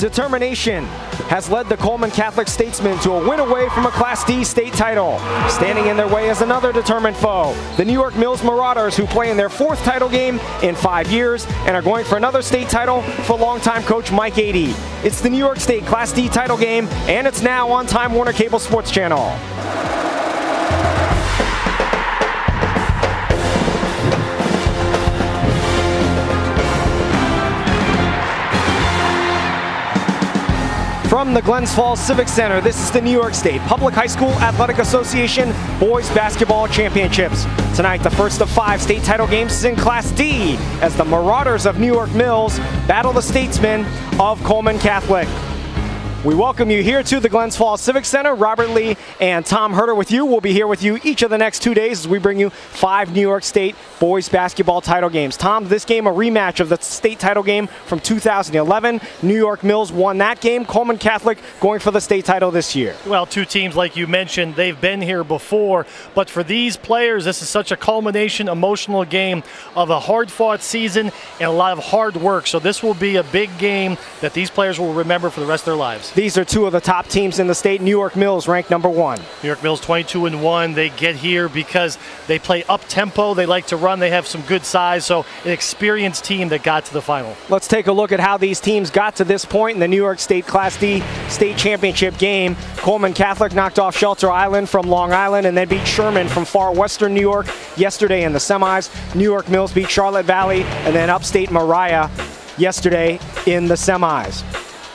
Determination has led the Coleman Catholic Statesmen to a win away from a Class D state title. Standing in their way is another determined foe, the New York Mills Marauders, who play in their 4th title game in 5 years and are going for another state title for longtime coach Mike Adey. It's the New York State Class D title game, and it's now on Time Warner Cable Sports Channel. From the Glens Falls Civic Center, this is the New York State Public High School Athletic Association Boys Basketball Championships. Tonight, the first of 5 state title games is in Class D as the Marauders of New York Mills battle the Statesmen of Coleman Catholic. We welcome you here to the Glens Falls Civic Center. Robert Lee and Tom Herter with you. We'll be here with you each of the next 2 days as we bring you 5 New York State boys basketball title games. Tom, this game a rematch of the state title game from 2011. New York Mills won that game. Coleman Catholic going for the state title this year. Well, 2 teams, like you mentioned, they've been here before, but for these players, this is such a culmination, emotional game of a hard-fought season and a lot of hard work. So this will be a big game that these players will remember for the rest of their lives. These are 2 of the top teams in the state. New York Mills ranked number 1. New York Mills 22-1. They get here because they play up-tempo. They like to run. They have some good size. So an experienced team that got to the final. Let's take a look at how these teams got to this point in the New York State Class D state championship game. Coleman Catholic knocked off Shelter Island from Long Island and then beat Sherman from far western New York yesterday in the semis. New York Mills beat Charlotte Valley and then upstate Mariah yesterday in the semis.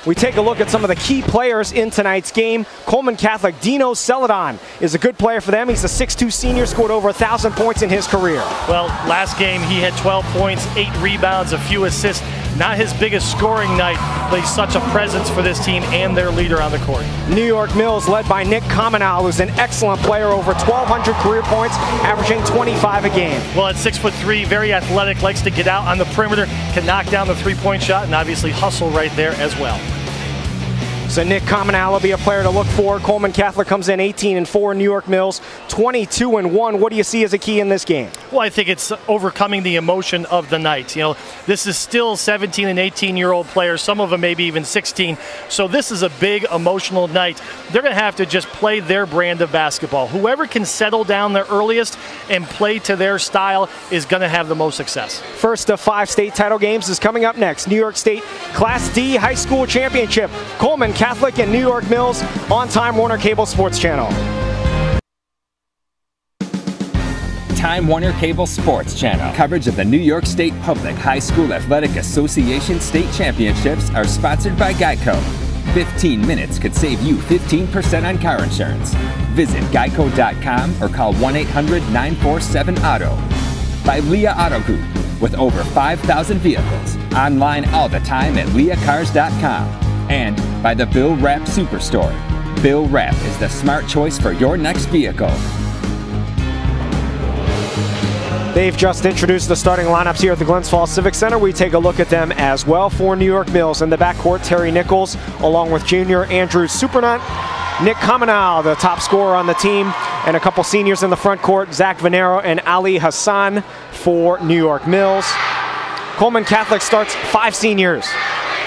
We take a look at some of the key players in tonight's game. Coleman Catholic, Dino Celadon is a good player for them. He's a 6'2 senior, scored over 1,000 points in his career. Well, last game he had 12 points, 8 rebounds, a few assists. Not his biggest scoring night, but he's such a presence for this team and their leader on the court. New York Mills led by Nick Cominal, who's an excellent player, over 1,200 career points, averaging 25 a game. Well, at 6'3", very athletic, likes to get out on the perimeter, can knock down the 3-point shot, and obviously hustle right there as well. So Nick Cominal will be a player to look for. Coleman Catholic comes in 18-4. New York Mills 22-1. What do you see as a key in this game? Well, I think it's overcoming the emotion of the night. You know, this is still 17 and 18-year-old players, some of them maybe even 16. So this is a big emotional night. They're going to have to just play their brand of basketball. Whoever can settle down the earliest and play to their style is going to have the most success. First of 5 state title games is coming up next. New York State Class D High School Championship. Coleman Catholic and New York Mills on Time Warner Cable Sports Channel. Time Warner Cable Sports Channel. Coverage of the New York State Public High School Athletic Association State Championships are sponsored by Geico. 15 minutes could save you 15% on car insurance. Visit geico.com or call 1-800-947-AUTO. By Leah Auto Group, with over 5,000 vehicles. Online all the time at leahcars.com. And by the Bill Rapp Superstore. Bill Rapp is the smart choice for your next vehicle. They've just introduced the starting lineups here at the Glens Falls Civic Center. We take a look at them as well. For New York Mills in the backcourt, Terry Nichols, along with junior Andrew Supernut. Nick Cominal, the top scorer on the team, and a couple seniors in the front court, Zach Venero and Ali Hassan for New York Mills. Coleman Catholic starts 5 seniors.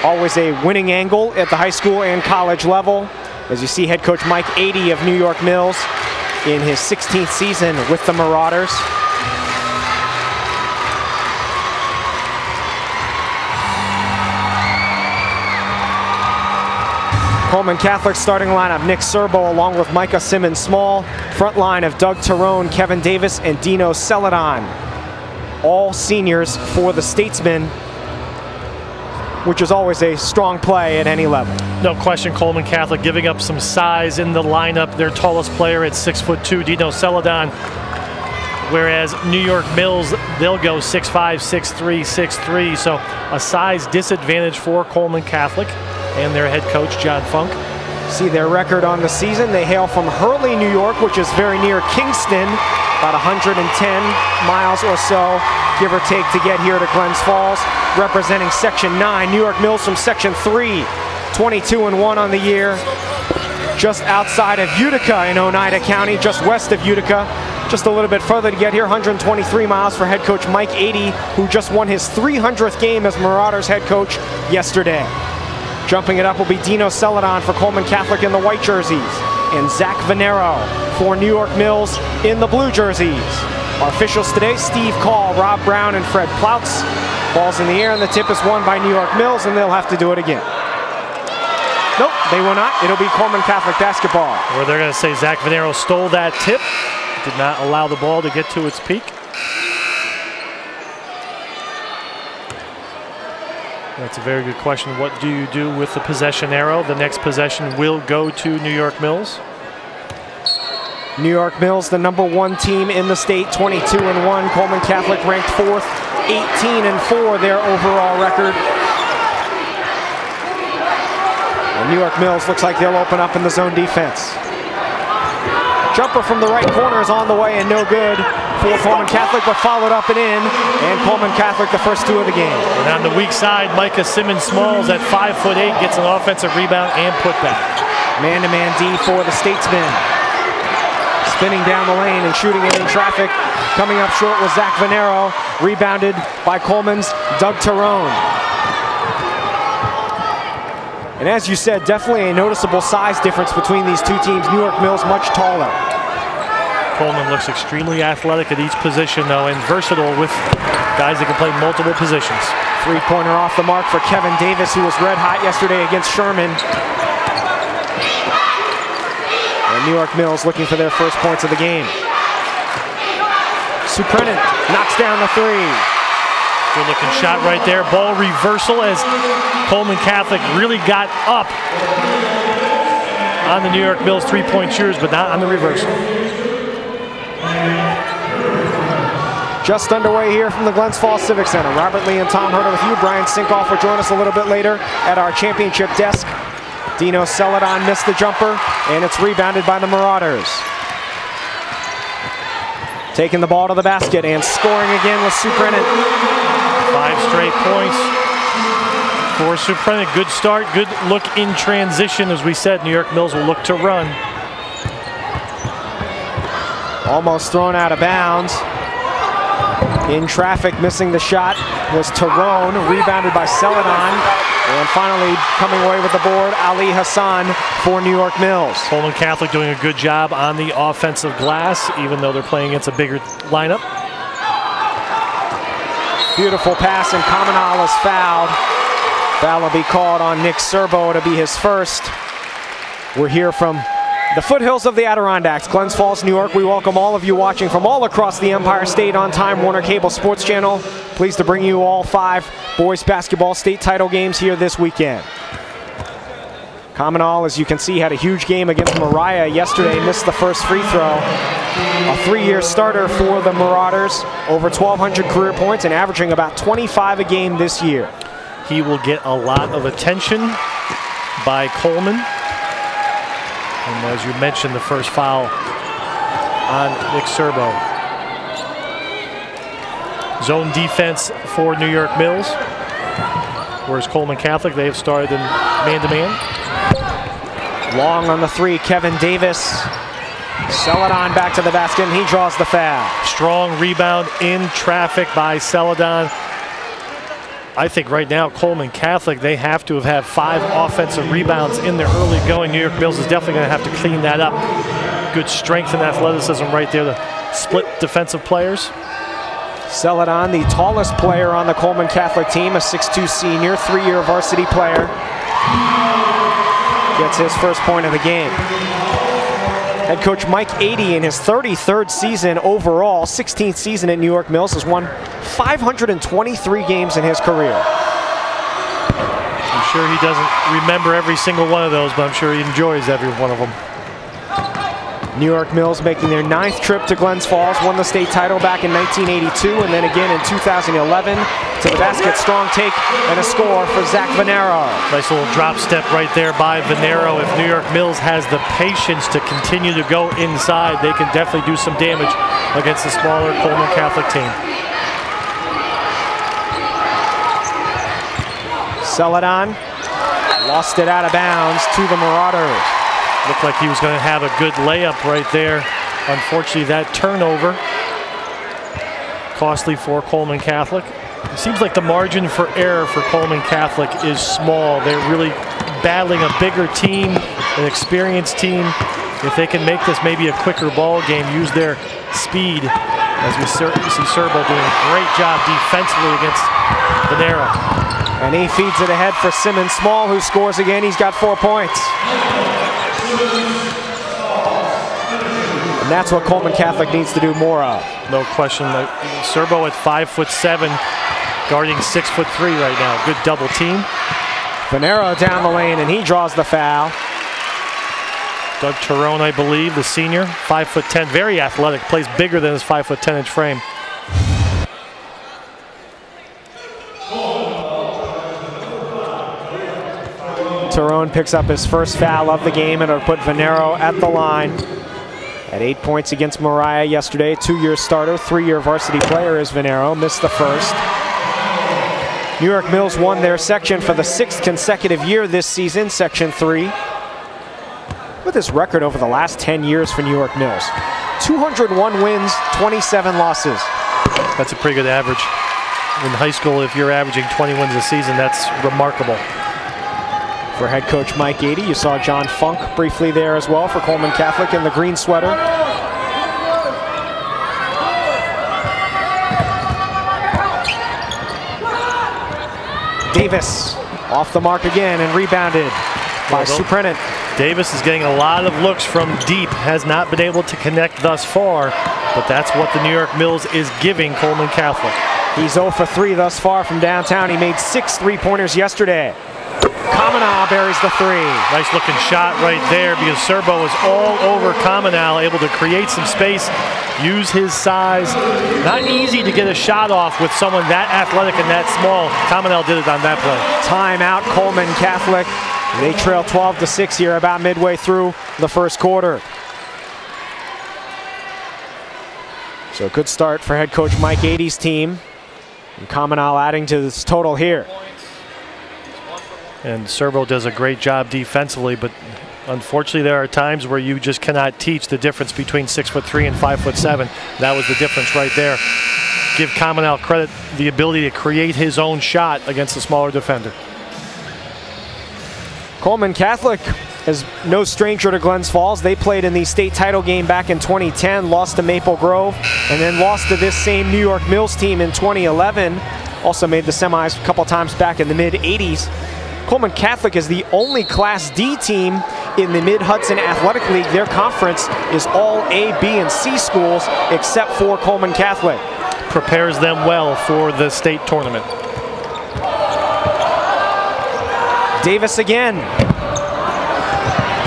Always a winning angle at the high school and college level. As you see, head coach Mike Adey of New York Mills in his 16th season with the Marauders. Coleman Catholic starting lineup, Nick Serbo along with Micah Simmons-Small. Front line of Doug Tyrone, Kevin Davis, and Dino Celadon. All seniors for the Statesmen, which is always a strong play at any level. No question, Coleman Catholic giving up some size in the lineup. Their tallest player at 6'2", Dino Celadon. Whereas New York Mills, they'll go 6'5", 6'3", 6'3". So a size disadvantage for Coleman Catholic and their head coach, John Funk. See their record on the season. They hail from Hurley, New York, which is very near Kingston, about 110 miles or so, give or take, to get here to Glens Falls. Representing Section 9, New York Mills from Section 3, 22-1 on the year. Just outside of Utica in Oneida County, just west of Utica. Just a little bit further to get here, 123 miles for head coach Mike Adey, who just won his 300th game as Marauders head coach yesterday. Jumping it up will be Dino Celadon for Coleman Catholic in the white jerseys, and Zach Venero for New York Mills in the blue jerseys. Our officials today, Steve Call, Rob Brown, and Fred Ploutz. Ball's in the air, and the tip is won by New York Mills, and they'll have to do it again. Nope, they will not. It'll be Coleman Catholic basketball. Or they're going to say Zach Venero stole that tip, did not allow the ball to get to its peak. That's a very good question. What do you do with the possession arrow? The next possession will go to New York Mills. New York Mills, the #1 team in the state, 22-1. Coleman Catholic ranked 4th, 18-4 their overall record. And New York Mills looks like they'll open up in the zone defense. Jumper from the right corner is on the way and no good for Coleman Catholic, but followed up and in. And Coleman Catholic the first 2 of the game. And on the weak side, Micah Simmons-Smalls at 5'8" gets an offensive rebound and putback. Man-to-man D for the Statesman. Spinning down the lane and shooting it in traffic. Coming up short was Zach Venero, rebounded by Coleman's Doug Tyrone. And as you said, definitely a noticeable size difference between these two teams. New York Mills much taller. Coleman looks extremely athletic at each position, though, and versatile with guys that can play multiple positions. Three-pointer off the mark for Kevin Davis, who was red hot yesterday against Sherman. And New York Mills looking for their first points of the game. Suprenant knocks down the 3. Good looking shot right there. Ball reversal as Coleman Catholic really got up on the New York Mills three-point shooters, but not on the reversal. Just underway here from the Glens Falls Civic Center. Robert Lee and Tom Herter with you. Brian Sinkoff will join us a little bit later at our championship desk. Dino Celadon missed the jumper, and it's rebounded by the Marauders. Taking the ball to the basket and scoring again with Suprenant. 5 straight points for Suprenant. Good start, good look in transition. As we said, New York Mills will look to run. Almost thrown out of bounds. In traffic, missing the shot was Tyrone, rebounded by Celadon. And finally, coming away with the board, Ali Hassan for New York Mills. Coleman Catholic doing a good job on the offensive glass, even though they're playing against a bigger lineup. Beautiful pass, and Cominal is fouled. Foul will be called on Nick Serbo to be his first. We're here from the foothills of the Adirondacks, Glens Falls, New York. We welcome all of you watching from all across the Empire State on Time Warner Cable Sports Channel. Pleased to bring you all 5 boys basketball state title games here this weekend. Cominal, as you can see, had a huge game against Mariah yesterday, missed the first free throw. A 3-year starter for the Marauders, over 1,200 career points and averaging about 25 a game this year. He will get a lot of attention by Coleman. And as you mentioned, the first foul on Nick Serbo. Zone defense for New York Mills. Whereas Coleman Catholic, they have started in man-to-man. Long on the 3, Kevin Davis. Celadon back to the basket, and he draws the foul. Strong rebound in traffic by Celadon. I think right now, Coleman Catholic, they have to have had 5 offensive rebounds in their early going. New York Mills is definitely going to have to clean that up. Good strength and athleticism right there to split defensive players. Celadon, the tallest player on the Coleman Catholic team, a 6'2 senior, 3-year varsity player. Gets his first point of the game. Head coach Mike Adey, in his 33rd season overall, 16th season at New York Mills, has won 523 games in his career. I'm sure he doesn't remember every single one of those, but I'm sure he enjoys every one of them. New York Mills making their 9th trip to Glens Falls, won the state title back in 1982 and then again in 2011. To the basket, strong take and a score for Zach Venero. Nice little drop step right there by Venero. If New York Mills has the patience to continue to go inside, they can definitely do some damage against the smaller Coleman Catholic team. Celadon lost it out of bounds to the Marauders. Looked like he was going to have a good layup right there. Unfortunately, that turnover costly for Coleman Catholic. It seems like the margin for error for Coleman Catholic is small. They're really battling a bigger team, an experienced team. If they can make this maybe a quicker ball game, use their speed, as we see Serbo doing a great job defensively against Venera. And he feeds it ahead for Simmons Small, who scores again. He's got 4 points. And that's what Coleman Catholic needs to do more of. No question. Serbo at 5'7", guarding 6'3" right now. Good double team. Venera down the lane, and he draws the foul. Doug Tyrone, I believe, the senior, 5'10", very athletic, plays bigger than his 5'10" frame. Tyrone picks up his first foul of the game, and it'll put Venero at the line. At 8 points against Mariah yesterday, 2-year starter, 3-year varsity player is Venero, missed the first. New York Mills won their section for the 6th consecutive year this season, Section 3. With this record over the last 10 years for New York Mills. 201 wins, 27 losses. That's a pretty good average. In high school, if you're averaging 20 wins a season, that's remarkable. For head coach Mike Adey, you saw John Funk briefly there as well for Coleman Catholic in the green sweater. Davis off the mark again and rebounded by Suprenant. Davis is getting a lot of looks from deep, has not been able to connect thus far, but that's what the New York Mills is giving Coleman Catholic. He's 0 for 3 thus far from downtown. He made 6 3-pointers yesterday. Kamanal buries the 3. Nice looking shot right there, because Serbo is all over Kamanal, able to create some space, use his size. Not easy to get a shot off with someone that athletic and that small. Kamanal did it on that play. Timeout, Coleman Catholic. They trail 12-6 here about midway through the first quarter. So a good start for head coach Mike Adey's team. And Kamanal adding to this total here. And Serbo does a great job defensively, but unfortunately there are times where you just cannot teach the difference between 6'3" and 5'7". That was the difference right there. Give Kamanal credit, the ability to create his own shot against a smaller defender. Coleman Catholic is no stranger to Glens Falls. They played in the state title game back in 2010, lost to Maple Grove, and then lost to this same New York Mills team in 2011. Also made the semis a couple times back in the mid-'80s. Coleman Catholic is the only Class D team in the Mid-Hudson Athletic League. Their conference is all A, B, and C schools except for Coleman Catholic. Prepares them well for the state tournament. Davis again.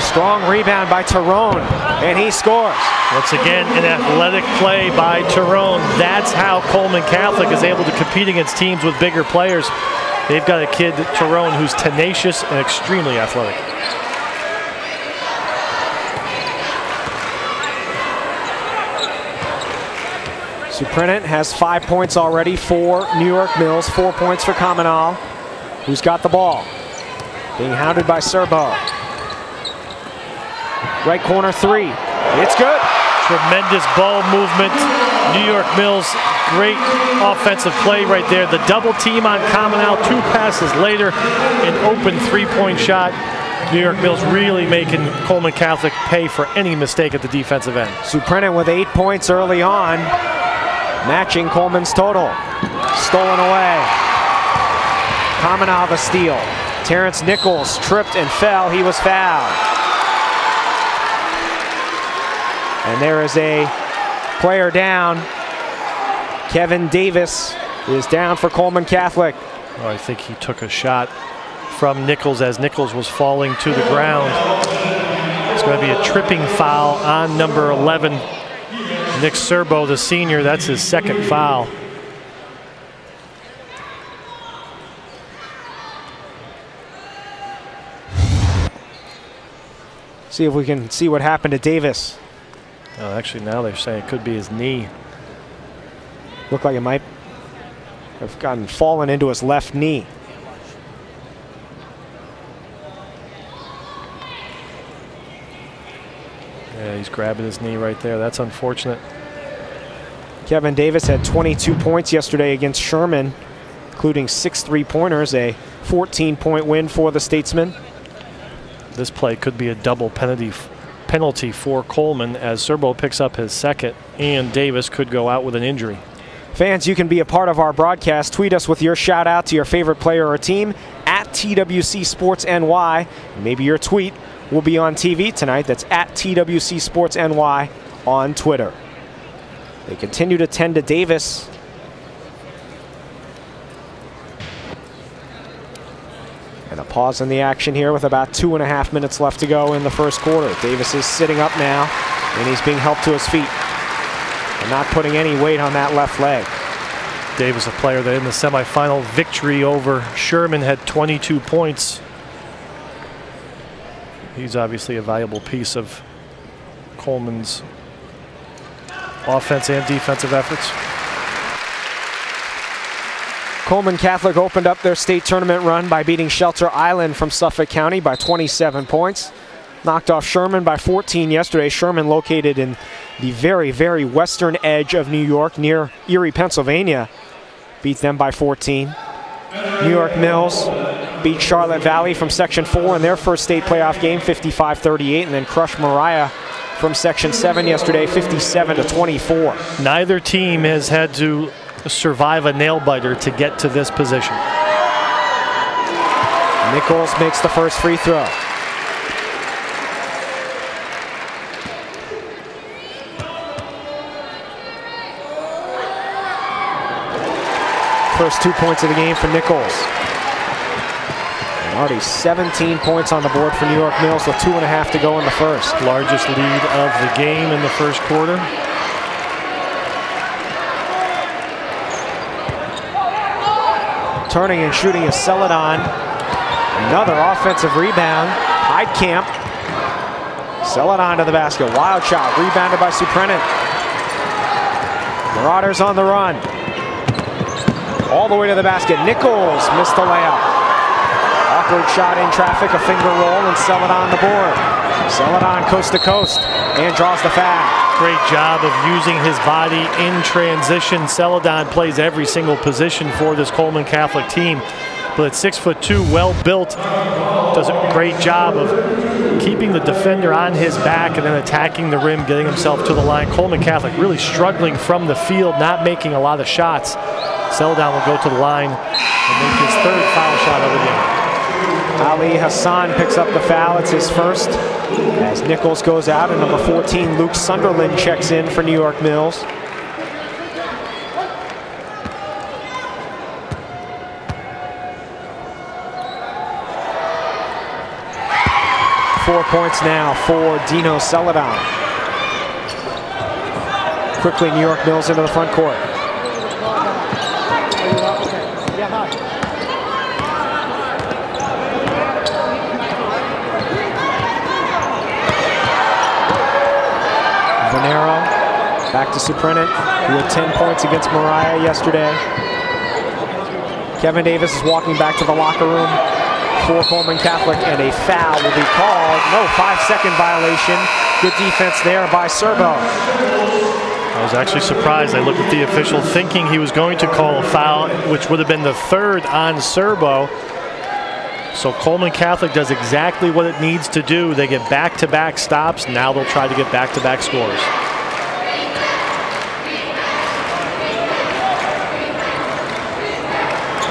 Strong rebound by Tyrone, and he scores. Once again, an athletic play by Tyrone. That's how Coleman Catholic is able to compete against teams with bigger players. They've got a kid, Tyrone, who's tenacious and extremely athletic. Suprenant has 5 points already for New York Mills, 4 points for Kamanal, who's got the ball. Being hounded by Serbo. Right corner 3. It's good. Tremendous ball movement. New York Mills, great offensive play right there. The double team on Kamanal, 2 passes later, an open 3-point shot. New York Mills really making Coleman Catholic pay for any mistake at the defensive end. Suprenant with 8 points early on, matching Coleman's total. Stolen away. Kamanal the steal. Terrence Nichols tripped and fell. He was fouled. And there is a player down. Kevin Davis is down for Coleman Catholic. Oh, I think he took a shot from Nichols as Nichols was falling to the ground. It's going to be a tripping foul on number 11. Nick Serbo, the senior, that's his 2nd foul. See if we can see what happened to Davis. Oh, actually, now they're saying it could be his knee. Looked like it might have fallen into his left knee. Yeah, he's grabbing his knee right there. That's unfortunate. Kevin Davis had 22 points yesterday against Sherman, including 6 3-pointers, a 14-point win for the Statesman. This play could be a double penalty for Coleman as Serbo picks up his second, and Davis could go out with an injury. Fans, you can be a part of our broadcast. Tweet us with your shout out to your favorite player or team at TWC Sports NY. Maybe your tweet will be on TV tonight. That's at TWC Sports NY on Twitter. They continue to tend to Davis. And a pause in the action here with about 2.5 minutes left to go in the first quarter. Davis is sitting up now, and he's being helped to his feet and not putting any weight on that left leg. Davis, a player that in the semifinal victory over Sherman had 22 points. He's obviously a valuable piece of Coleman's offense and defensive efforts. Coleman Catholic opened up their state tournament run by beating Shelter Island from Suffolk County by 27 points. Knocked off Sherman by 14 yesterday. Sherman located in the very, very western edge of New York near Erie, Pennsylvania. Beat them by 14. New York Mills beat Charlotte Valley from Section 4 in their first state playoff game, 55-38, and then crushed Mariah from Section 7 yesterday, 57-24. Neither team has had to survive a nail-biter to get to this position. Nichols makes the first free throw. First 2 points of the game for Nichols. And already 17 points on the board for New York Mills with 2.5 to go in the first. Largest lead of the game in the first quarter. Turning and shooting is Celadon. Another offensive rebound. Heidkamp. Celadon to the basket. Wild shot. Rebounded by Suprenant. Marauders on the run. All the way to the basket. Nichols missed the layup. Awkward shot in traffic. A finger roll and Celadon the board. Celadon coast to coast and draws the foul. Great job of using his body in transition. Celadon plays every single position for this Coleman Catholic team. But at 6'2", well built, does a great job of keeping the defender on his back and then attacking the rim, getting himself to the line. Coleman Catholic really struggling from the field, not making a lot of shots. Celadon will go to the line and make his third foul shot of the game. Ali Hassan picks up the foul. It's his first as Nichols goes out, and number 14, Luke Sunderland, checks in for New York Mills. Four points now for Dino Celadon. Quickly, New York Mills into the front court. Venero back to Suprenant, who had 10 points against Mariah yesterday. Kevin Davis is walking back to the locker room for Coleman Catholic, and a foul will be called. No 5-second violation. Good defense there by Serbo. I was actually surprised. I looked at the official thinking he was going to call a foul, which would have been the third on Serbo. So Coleman Catholic does exactly what it needs to do. They get back-to-back stops. Now they'll try to get back-to-back scores.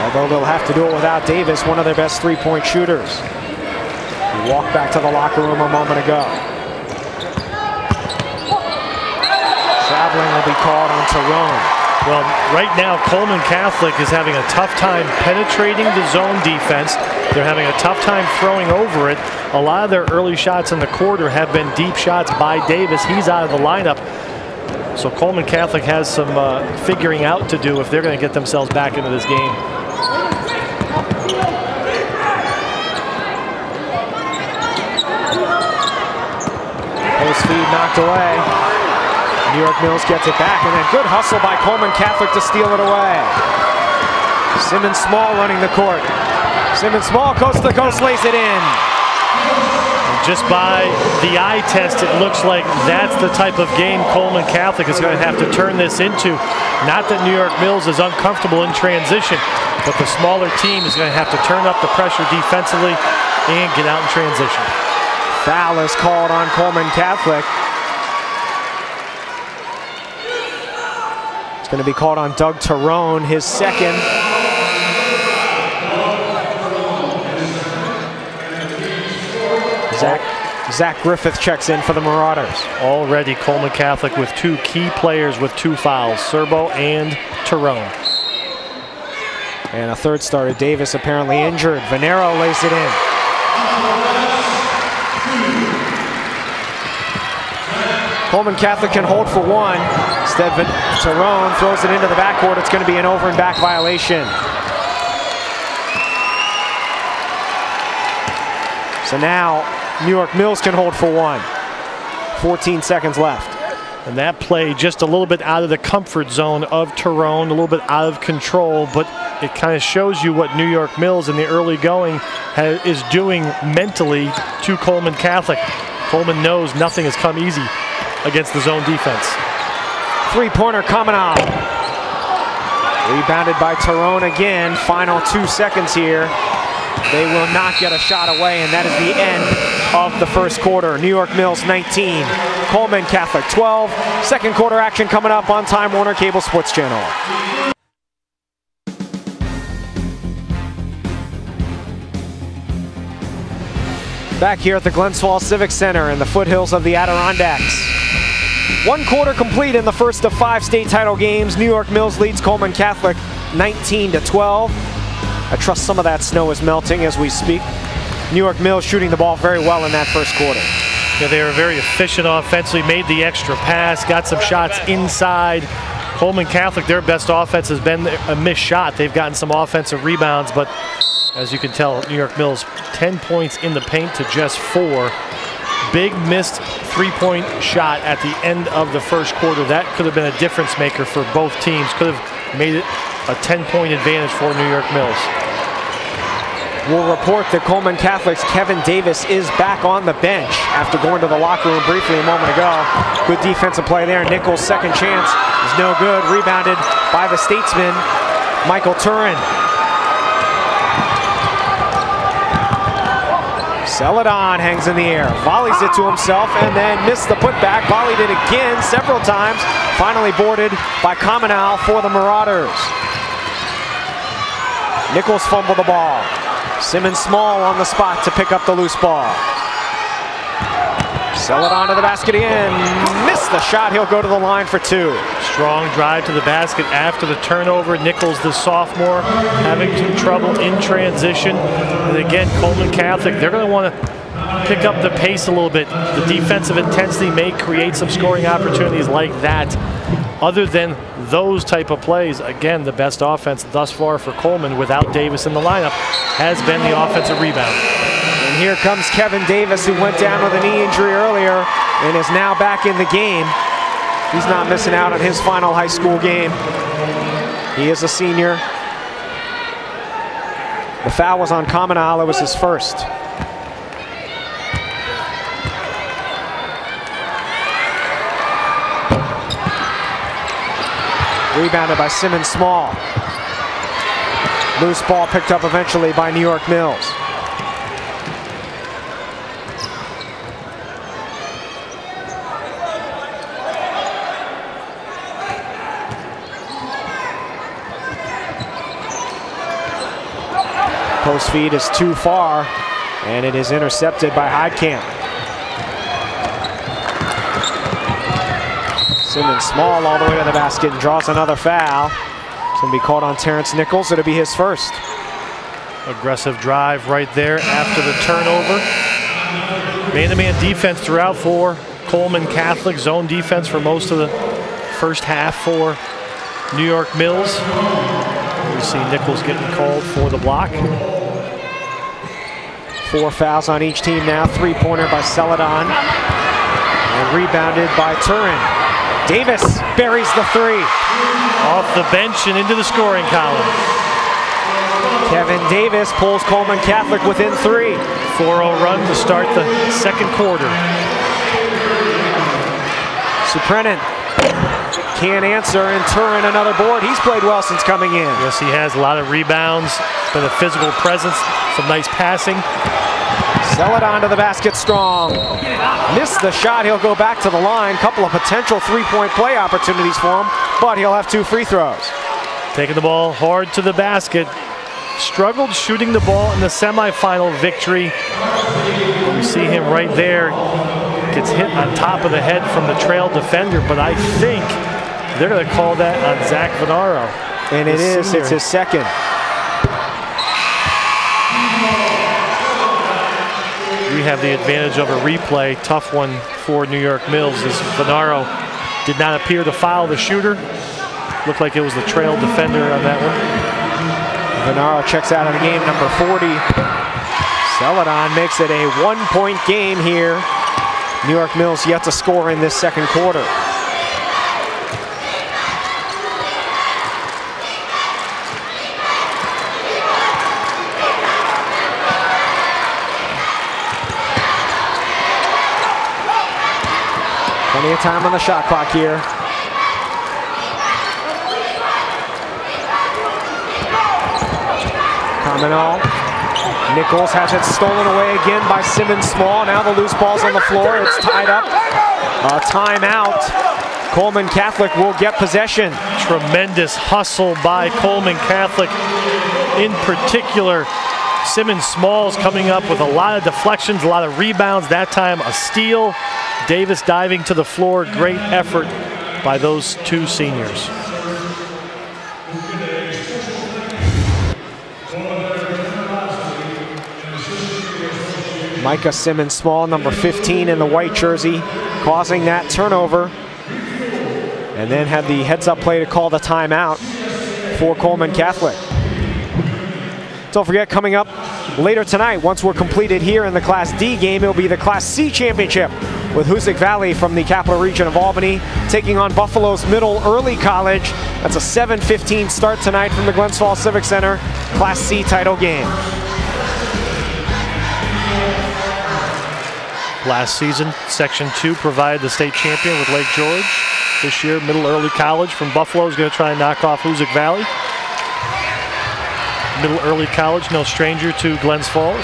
Although they'll have to do it without Davis, one of their best three-point shooters. He walked back to the locker room a moment ago. Traveling will be called on Tyrone. Well, right now, Coleman Catholic is having a tough time penetrating the zone defense. They're having a tough time throwing over it. A lot of their early shots in the quarter have been deep shots by Davis. He's out of the lineup. So Coleman Catholic has some figuring out to do if they're going to get themselves back into this game. Post feed knocked away. New York Mills gets it back, and then good hustle by Coleman Catholic to steal it away. Simmons Small running the court. Simmons Small coast to coast lays it in. And just by the eye test, it looks like that's the type of game Coleman Catholic is going to have to turn this into. Not that New York Mills is uncomfortable in transition, but the smaller team is going to have to turn up the pressure defensively and get out in transition. Foul is called on Coleman Catholic. It's going to be called on Doug Tyrone, his second. Zach Griffith checks in for the Marauders. Already Coleman Catholic with 2 key players with 2 fouls, Serbo and Tyrone. And a third starter, Davis, apparently injured. Venero lays it in. Coleman Catholic can hold for 1. Instead, Tyrone throws it into the backcourt. It's going to be an over and back violation. So now New York Mills can hold for 1. 14 seconds left. And that play just a little bit out of the comfort zone of Tyrone, a little bit out of control, but it kind of shows you what New York Mills in the early going is doing mentally to Coleman Catholic. Coleman knows nothing has come easy against the zone defense. Three-pointer coming out. Rebounded by Tyrone again. Final 2 seconds here. They will not get a shot away, and that is the end of the first quarter. New York Mills 19, Coleman Catholic 12. Second quarter action coming up on Time Warner Cable Sports Channel. Back here at the Glens Falls Civic Center in the foothills of the Adirondacks. 1 quarter complete in the first of 5 state title games. New York Mills leads Coleman Catholic 19-12. I trust some of that snow is melting as we speak. New York Mills shooting the ball very well in that first quarter. Yeah, they were very efficient offensively, made the extra pass, got some shots inside. Coleman Catholic, their best offense has been a missed shot. They've gotten some offensive rebounds, but as you can tell, New York Mills 10 points in the paint to just 4. Big missed 3-point shot at the end of the first quarter. That could have been a difference maker for both teams. Could have made it a 10-point advantage for New York Mills. We'll report that Coleman Catholic's Kevin Davis is back on the bench after going to the locker room briefly a moment ago. Good defensive play there. Nichols' second chance is no good. Rebounded by the statesman, Michael Turin. Celadon hangs in the air, volleys it to himself, and then missed the putback. Volleyed it again several times. Finally boarded by Cominal for the Marauders. Nichols fumbled the ball. Simmons Small on the spot to pick up the loose ball. Celadon to the basket again. Missed the shot. He'll go to the line for 2. Strong drive to the basket after the turnover. Nichols, the sophomore, having some trouble in transition. And again, Coleman Catholic, they're going to want to pick up the pace a little bit. The defensive intensity may create some scoring opportunities like that. Other than those type of plays, again, the best offense thus far for Coleman without Davis in the lineup has been the offensive rebound. And here comes Kevin Davis, who went down with a knee injury earlier and is now back in the game. He's not missing out on his final high school game. He is a senior. The foul was on Cominal. It was his first. Rebounded by Simmons Small. Loose ball picked up eventually by New York Mills. Post feed is too far, and it is intercepted by Heidkamp. Simmons Small all the way to the basket and draws another foul. It's going to be called on Terrence Nichols. It'll be his first. Aggressive drive right there after the turnover. Man-to-man defense throughout for Coleman Catholic. Zone defense for most of the first half for New York Mills. We see Nichols getting called for the block. 4 fouls on each team now. 3-pointer by Celadon. And rebounded by Turin. Davis buries the 3. Off the bench and into the scoring column. Kevin Davis pulls Coleman Catholic within 3. 4-0 run to start the second quarter. Suprenin can't answer, and Turin another board. He's played well since coming in. Yes, he has a lot of rebounds, been a physical presence, some nice passing. Celadon to the basket strong. Missed the shot, he'll go back to the line. Couple of potential three-point play opportunities for him, but he'll have 2 free throws. Taking the ball hard to the basket. Struggled shooting the ball in the semifinal victory. You see him right there. Gets hit on top of the head from the trail defender, but I think they're going to call that on Zach Venaro. And it is, it's his second. We have the advantage of a replay. Tough one for New York Mills as Venaro did not appear to foul the shooter. Looked like it was the trail defender on that one. Venaro checks out of the game, number 40. Celadon makes it a 1-point game here. New York Mills yet to score in this second quarter. Plenty of time on the shot clock here. Cominal. Nichols has it stolen away again by Simmons Small. Now the loose ball's on the floor. It's tied up. A timeout. Coleman Catholic will get possession. Tremendous hustle by Coleman Catholic. In particular, Simmons Smalls coming up with a lot of deflections, a lot of rebounds. That time a steal. Davis diving to the floor. Great effort by those two seniors. Micah Simmons Small, number 15 in the white jersey, causing that turnover. And then had the heads-up play to call the timeout for Coleman Catholic. Don't forget, coming up later tonight, once we're completed here in the Class D game, it'll be the Class C championship with Hoosick Valley from the Capital Region of Albany taking on Buffalo's Middle Early College. That's a 7:15 start tonight from the Glens Falls Civic Center, Class C title game. Last season, Section 2 provided the state champion with Lake George. This year, Middle Early College from Buffalo is going to try and knock off Hoosick Valley. Middle Early College, no stranger to Glens Falls.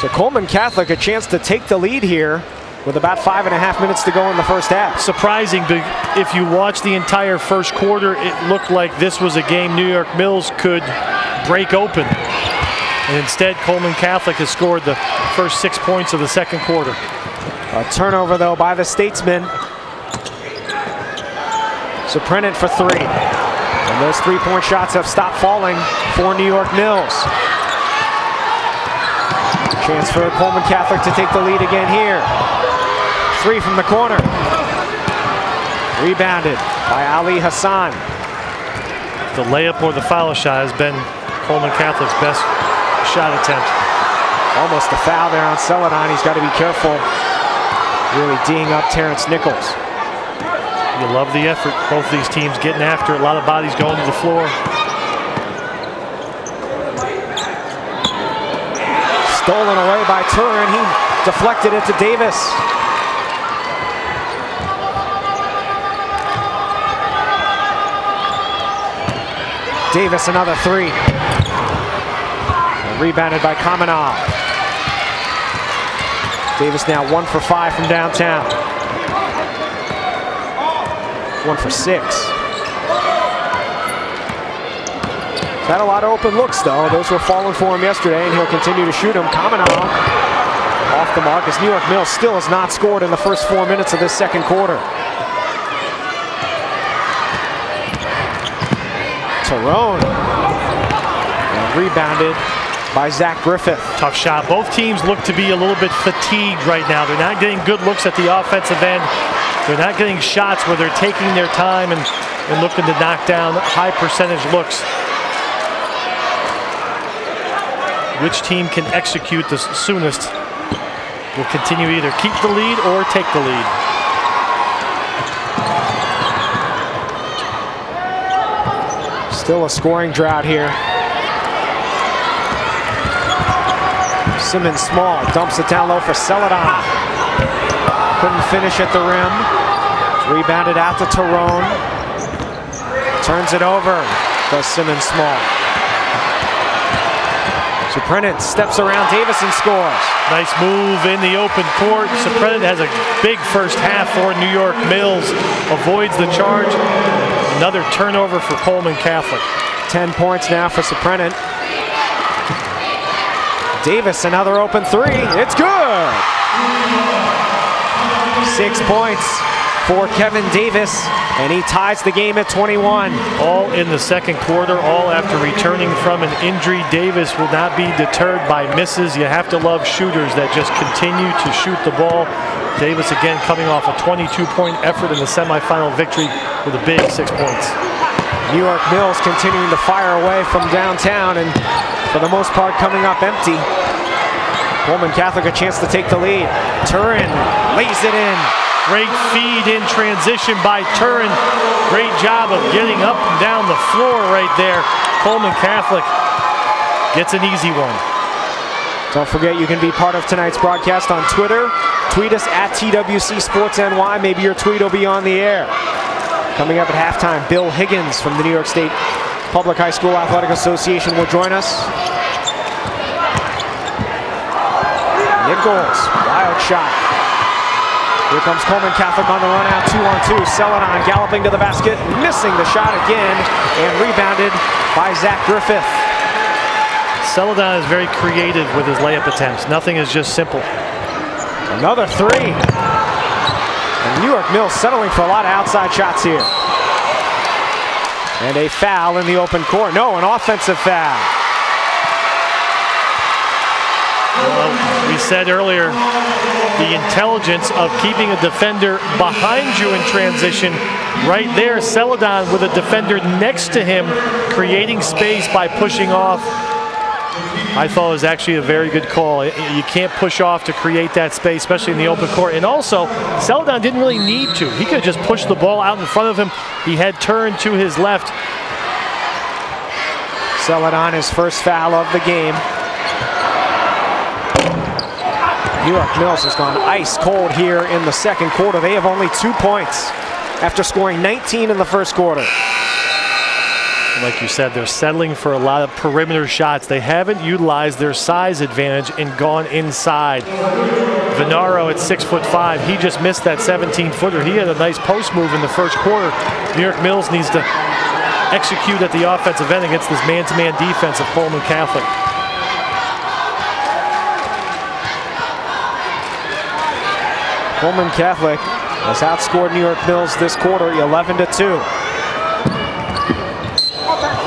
So Coleman Catholic a chance to take the lead here with about 5.5 minutes to go in the first half. Surprising, but if you watch the entire first quarter, it looked like this was a game New York Mills could break open. And instead, Coleman Catholic has scored the first 6 points of the second quarter. A turnover, though, by the Statesmen. Suprenant for 3. And those three-point shots have stopped falling for New York Mills. Chance for Coleman Catholic to take the lead again here. 3 from the corner. Rebounded by Ali Hassan. The layup or the foul shot has been Coleman Catholic's best shot attempt. Almost a foul there on Celadon. He's got to be careful. Really D'ing up Terrence Nichols. You love the effort. Both these teams getting after it. A lot of bodies going to the floor. Stolen away by Turin. He deflected it to Davis. Davis another 3. And rebounded by Kamenov. Davis now 1 for 5 from downtown. 1 for 6. Had a lot of open looks, though. Those were falling for him yesterday, and he'll continue to shoot them. Kamenov off the mark as New York Mills still has not scored in the first 4 minutes of this second quarter. Tyrone. And rebounded by Zach Griffith. Tough shot. Both teams look to be a little bit fatigued right now. They're not getting good looks at the offensive end. They're not getting shots where they're taking their time and looking to knock down high percentage looks. Which team can execute the soonest will continue to either keep the lead or take the lead. Still a scoring drought here. Simmons Small dumps it down low for Celadon. Couldn't finish at the rim. Rebounded out to Tyrone. Turns it over to Simmons Small. Suprenant steps around Davis and scores. Nice move in the open court. Suprenant has a big first half for New York Mills. Avoids the charge. Another turnover for Coleman Catholic. 10 points now for Suprenant. Davis, another open three. It's good. 6 points for Kevin Davis, and he ties the game at 21. All in the second quarter, all after returning from an injury. Davis will not be deterred by misses. You have to love shooters that just continue to shoot the ball. Davis again coming off a 22-point effort in the semifinal victory with a big 6 points. New York Mills continuing to fire away from downtown, and for the most part coming up empty. Coleman Catholic a chance to take the lead. Turin lays it in. Great feed in transition by Turin. Great job of getting up and down the floor right there. Coleman Catholic gets an easy one. Don't forget you can be part of tonight's broadcast on Twitter. Tweet us at TWC Sports NY. Maybe your tweet will be on the air. Coming up at halftime, Bill Higgins from the New York State Public High School Athletic Association will join us. Nichols, wild shot. Here comes Coleman Catholic on the run out, 2-on-2. Celadon galloping to the basket, missing the shot again, and rebounded by Zach Griffith. Celadon is very creative with his layup attempts. Nothing is just simple. Another three. And New York Mills settling for a lot of outside shots here. And a foul in the open court. No, an offensive foul. Well, we said earlier, the intelligence of keeping a defender behind you in transition. Right there, Celadon with a defender next to him, creating space by pushing off. I thought it was actually a very good call. You can't push off to create that space, especially in the open court. And also, Celadon didn't really need to. He could have just pushed the ball out in front of him. He had turned to his left. Celadon, his first foul of the game. New York Mills has gone ice cold here in the second quarter. They have only 2 points after scoring 19 in the first quarter. Like you said, they're settling for a lot of perimeter shots. They haven't utilized their size advantage and gone inside. Venaro at 6'5", he just missed that 17-footer. He had a nice post move in the first quarter. New York Mills needs to execute at the offensive end against this man-to-man defense of Coleman Catholic. Coleman Catholic has outscored New York Mills this quarter 11-2.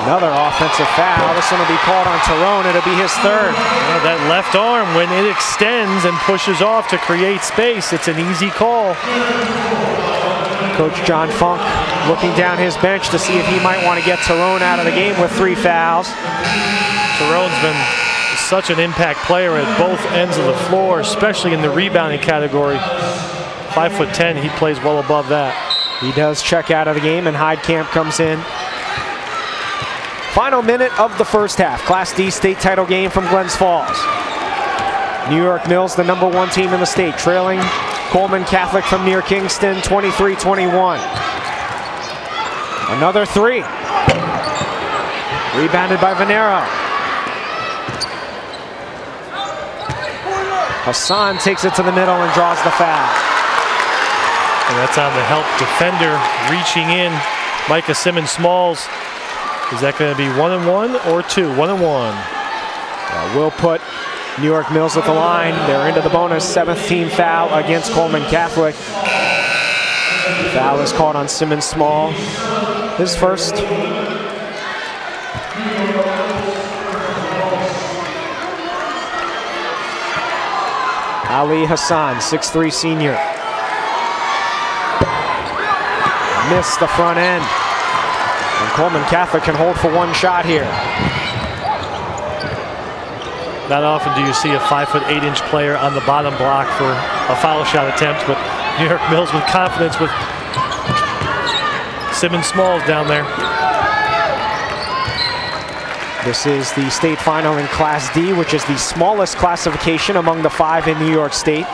Another offensive foul. This one will be called on Tyrone. It'll be his third. Well, that left arm, when it extends and pushes off to create space, it's an easy call. Coach John Funk looking down his bench to see if he might want to get Tyrone out of the game with 3 fouls. Tyrone's been such an impact player at both ends of the floor, especially in the rebounding category. 5'10", he plays well above that. He does check out of the game, and Heidkamp comes in. Final minute of the first half. Class D state title game from Glens Falls. New York Mills, the #1 team in the state, trailing Coleman Catholic from near Kingston, 23-21. Another three. Rebounded by Venero. Hassan takes it to the middle and draws the foul. And that's on the help defender reaching in, Micah Simmons-Smalls. Is that going to be 1-and-1 or 2? 1-and-1. Will put New York Mills at the line. They're into the bonus. 7th team foul against Coleman Catholic. The foul is called on Simmons-Small. His first. Ali Hassan, 6'3" senior. Missed the front end. And Coleman Catholic can hold for 1 shot here. Not often do you see a 5'8" player on the bottom block for a foul shot attempt, but New York Mills with confidence with Simmons-Smalls down there. This is the state final in Class D, which is the smallest classification among the 5 in New York State.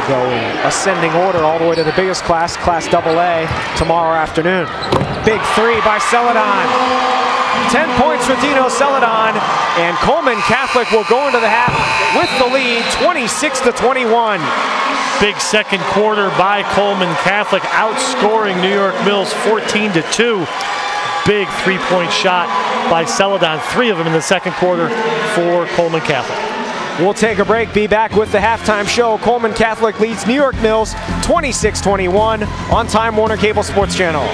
We'll go in ascending order all the way to the biggest class, Class AA, tomorrow afternoon. Big three by Celadon. 10 points for Dino Celadon, and Coleman Catholic will go into the half with the lead, 26-21. Big second quarter by Coleman Catholic, outscoring New York Mills 14-2. Big three-point shot by Celadon, 3 of them in the second quarter for Coleman Catholic. We'll take a break, be back with the halftime show. Coleman Catholic leads New York Mills 26-21 on Time Warner Cable Sports Channel.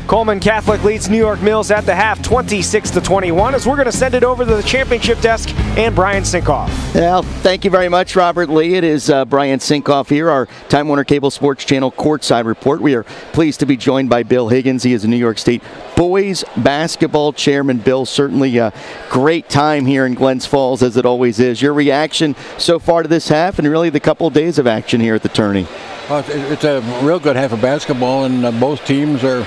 Coleman Catholic leads New York Mills at the half 26-21 as we're going to send it over to the championship desk and Brian Sinkoff. Well, thank you very much, Robert Lee. It is Brian Sinkoff here, our Time Warner Cable Sports Channel courtside report. We are pleased to be joined by Bill Higgins. He is a New York State boys basketball chairman. Bill, certainly a great time here in Glens Falls, as it always is. Your reaction so far to this half and really the couple of days of action here at the tourney? It's a real good half of basketball, and both teams are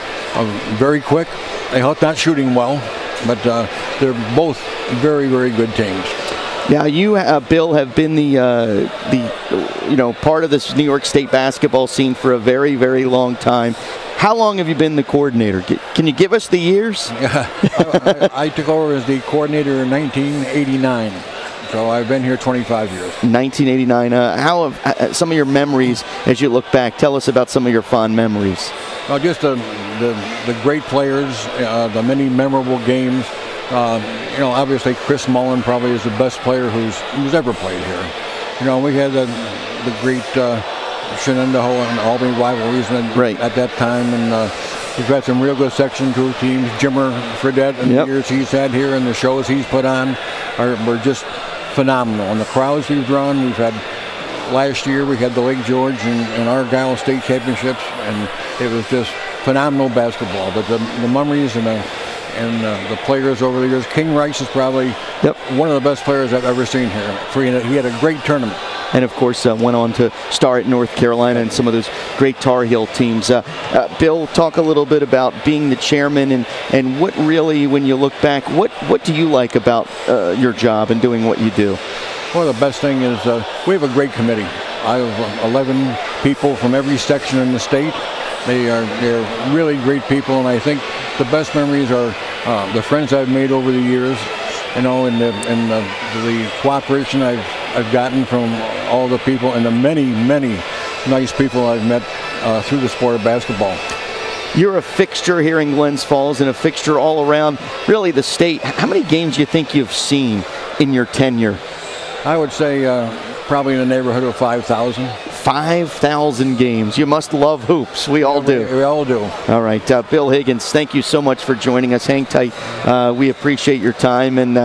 very quick. They help not shooting well, but they're both very, very good teams. Yeah, you, Bill, have been the part of this New York State basketball scene for a very, very long time. How long have you been the coordinator? Can you give us the years? I took over as the coordinator in 1989. So I've been here 25 years. 1989. How have some of your memories as you look back? Tell us about some of your fond memories. Well, just the great players, the many memorable games. Obviously Chris Mullen probably is the best player who's ever played here. We had the great Shenandoah and Albany rivalries at that time, and we've had some real good Section 2 teams. Jimmer Fredette and the years he's had here and the shows he's put on were just phenomenal. And the crowds we've drawn, last year we had the Lake George and Argyle state championships, and it was just phenomenal basketball. But the memories and the players over the years, King Rice is probably one of the best players I've ever seen here. He had a great tournament. And of course went on to star at North Carolina and some of those great Tar Heel teams. Bill, talk a little bit about being the chairman and what really, when you look back, what do you like about your job and doing what you do? Well, the best thing is we have a great committee. I have 11 people from every section in the state. They're really great people, and I think the best memories are the friends I've made over the years, and the cooperation I've gotten from all the people, and the many, many nice people I've met through the sport of basketball. You're a fixture here in Glens Falls and a fixture all around, really, the state. How many games do you think you've seen in your tenure? I would say probably in the neighborhood of 5,000. 5,000 games. You must love hoops. We all do. We all do. All right. Bill Higgins, thank you so much for joining us. Hang tight. We appreciate your time, and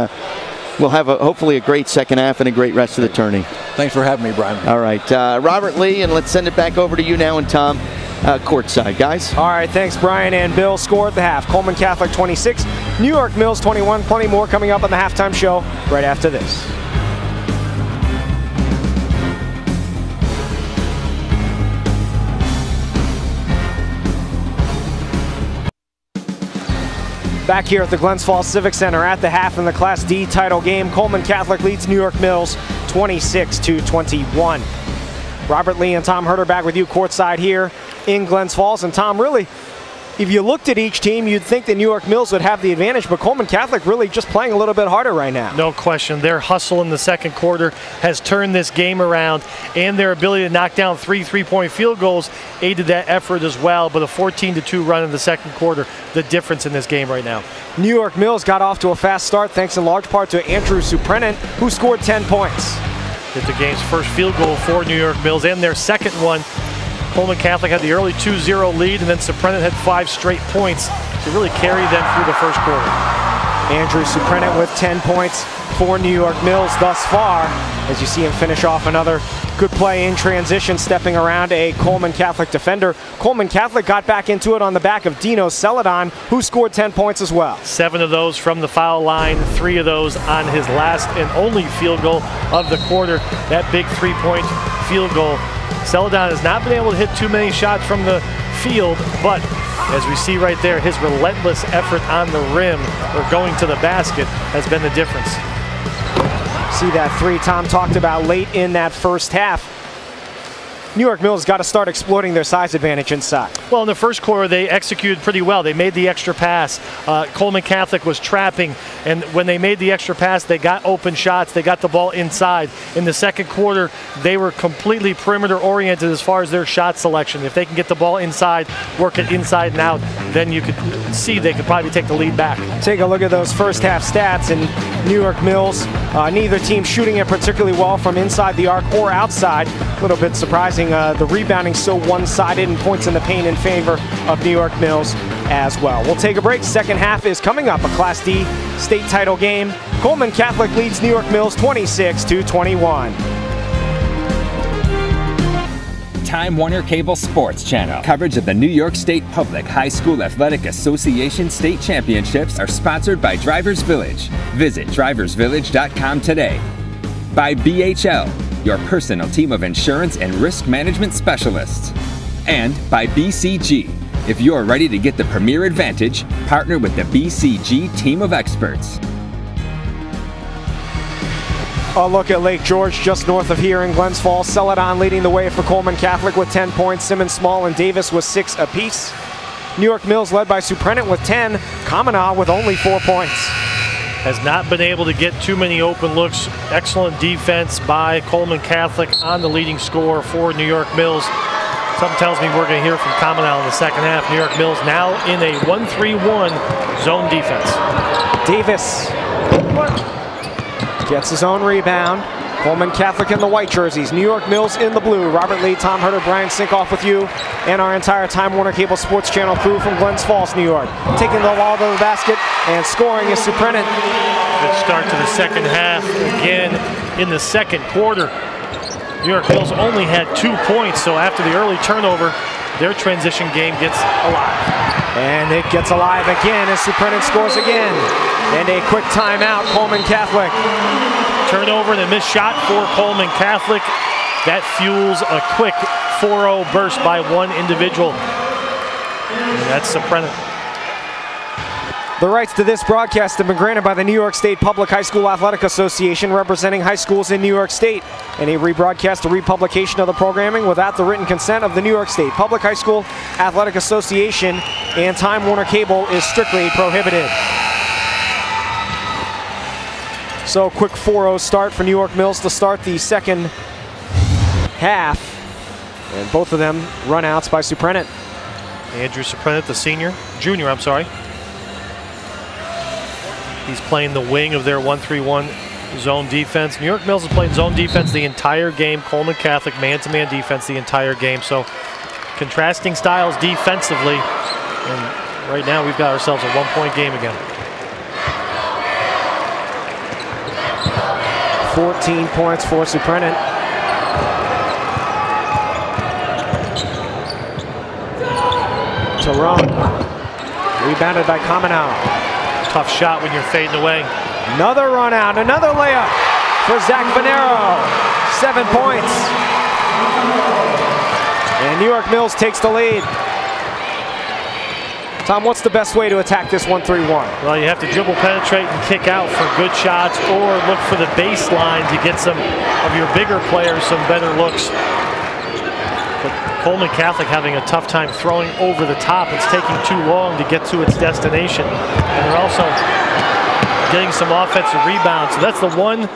we'll have hopefully a great second half and a great rest of the tourney. Thanks for having me, Brian. All right. Robert Lee, and let's send it back over to you now and Tom, courtside. Guys? All right. Thanks, Brian and Bill. Score at the half. Coleman Catholic 26, New York Mills 21. Plenty more coming up on the halftime show right after this. Back here at the Glens Falls Civic Center at the half in the Class D title game, Coleman Catholic leads New York Mills 26-21. Robert Lee and Tom Herter back with you courtside here in Glens Falls. And Tom, really, if you looked at each team, you'd think that New York Mills would have the advantage, but Coleman Catholic really just playing a little bit harder right now. No question. Their hustle in the second quarter has turned this game around, and their ability to knock down 3 three-point field goals aided that effort as well. But a 14-2 run in the second quarter, the difference in this game right now. New York Mills got off to a fast start thanks in large part to Andrew Suprenant, who scored 10 points. Hit the game's first field goal for New York Mills, and their second one. Coleman Catholic had the early 2-0 lead, and then Suprenant had 5 straight points to really carry them through the first quarter. Andrew Suprenant with 10 points for New York Mills thus far, as you see him finish off another good play in transition, stepping around a Coleman Catholic defender. Coleman Catholic got back into it on the back of Dino Celadon, who scored 10 points as well. 7 of those from the foul line, 3 of those on his last and only field goal of the quarter. That big 3-point field goal. Celadon has not been able to hit too many shots from the field, but as we see right there, his relentless effort on the rim or going to the basket has been the difference. See that three Tom talked about late in that first half. New York Mills got to start exploiting their size advantage inside. Well, in the first quarter, they executed pretty well. They made the extra pass. Coleman Catholic was trapping, and when they made the extra pass, they got open shots. They got the ball inside. In the second quarter, they were completely perimeter-oriented as far as their shot selection. If they can get the ball inside, work it inside and out, then you could see they could probably take the lead back. Take a look at those first half stats, and New York Mills, neither team shooting it particularly well from inside the arc or outside. A little bit surprising. The rebounding so one-sided, and points in the paint in favor of New York Mills as well. We'll take a break. Second half is coming up. A Class D state title game. Coleman Catholic leads New York Mills 26-21. Time Warner Cable Sports Channel. Coverage of the New York State Public High School Athletic Association State Championships are sponsored by Drivers Village. Visit driversvillage.com today. By BHL, your personal team of insurance and risk management specialists. And by BCG. If you're ready to get the premier advantage, partner with the BCG team of experts. A look at Lake George, just north of here in Glens Falls. Celadon leading the way for Coleman Catholic with 10 points. Simmons, Small, and Davis with 6 apiece. New York Mills led by Suprenant with 10. Kamanaugh with only 4 points. Has not been able to get too many open looks. Excellent defense by Coleman Catholic on the leading scorer for New York Mills. Something tells me we're going to hear from Kamanaugh in the second half. New York Mills now in a 1-3-1 zone defense. Davis gets his own rebound. Coleman Catholic in the white jerseys, New York Mills in the blue. Robert Lee, Tom Herter, Brian Sinkoff with you, and our entire Time Warner Cable Sports Channel crew from Glens Falls, New York. Taking the ball to the basket and scoring is Suprenant. Good start to the second half. Again, in the second quarter, New York Mills only had 2 points, so after the early turnover, their transition game gets alive. And it gets alive again as Suprenant scores again. And a quick timeout, Coleman Catholic. Turnover and a missed shot for Coleman Catholic. That fuels a quick 4-0 burst by one individual. And that's Suprenant. The rights to this broadcast have been granted by the New York State Public High School Athletic Association, representing high schools in New York State. Any rebroadcast or republication of the programming without the written consent of the New York State Public High School Athletic Association and Time Warner Cable is strictly prohibited. So quick 4-0 start for New York Mills to start the second half. And both of them runouts by Suprenant. Andrew Suprenant, the junior, I'm sorry. He's playing the wing of their 1-3-1 zone defense. New York Mills is playing zone defense the entire game. Coleman Catholic man-to-man defense the entire game. So contrasting styles defensively. And right now we've got ourselves a 1-point game again. 14 points for Suprenant. Tyrone. Rebounded by Kamanow. Tough shot when you're fading away. Another run out, another layup for Zach Venero. 7 points. And New York Mills takes the lead. Tom, what's the best way to attack this 1-3-1? Well, you have to dribble, penetrate, and kick out for good shots, or look for the baseline to get some of your bigger players some better looks. But Coleman Catholic having a tough time throwing over the top. It's taking too long to get to its destination. And they're also getting some offensive rebounds. So that's the one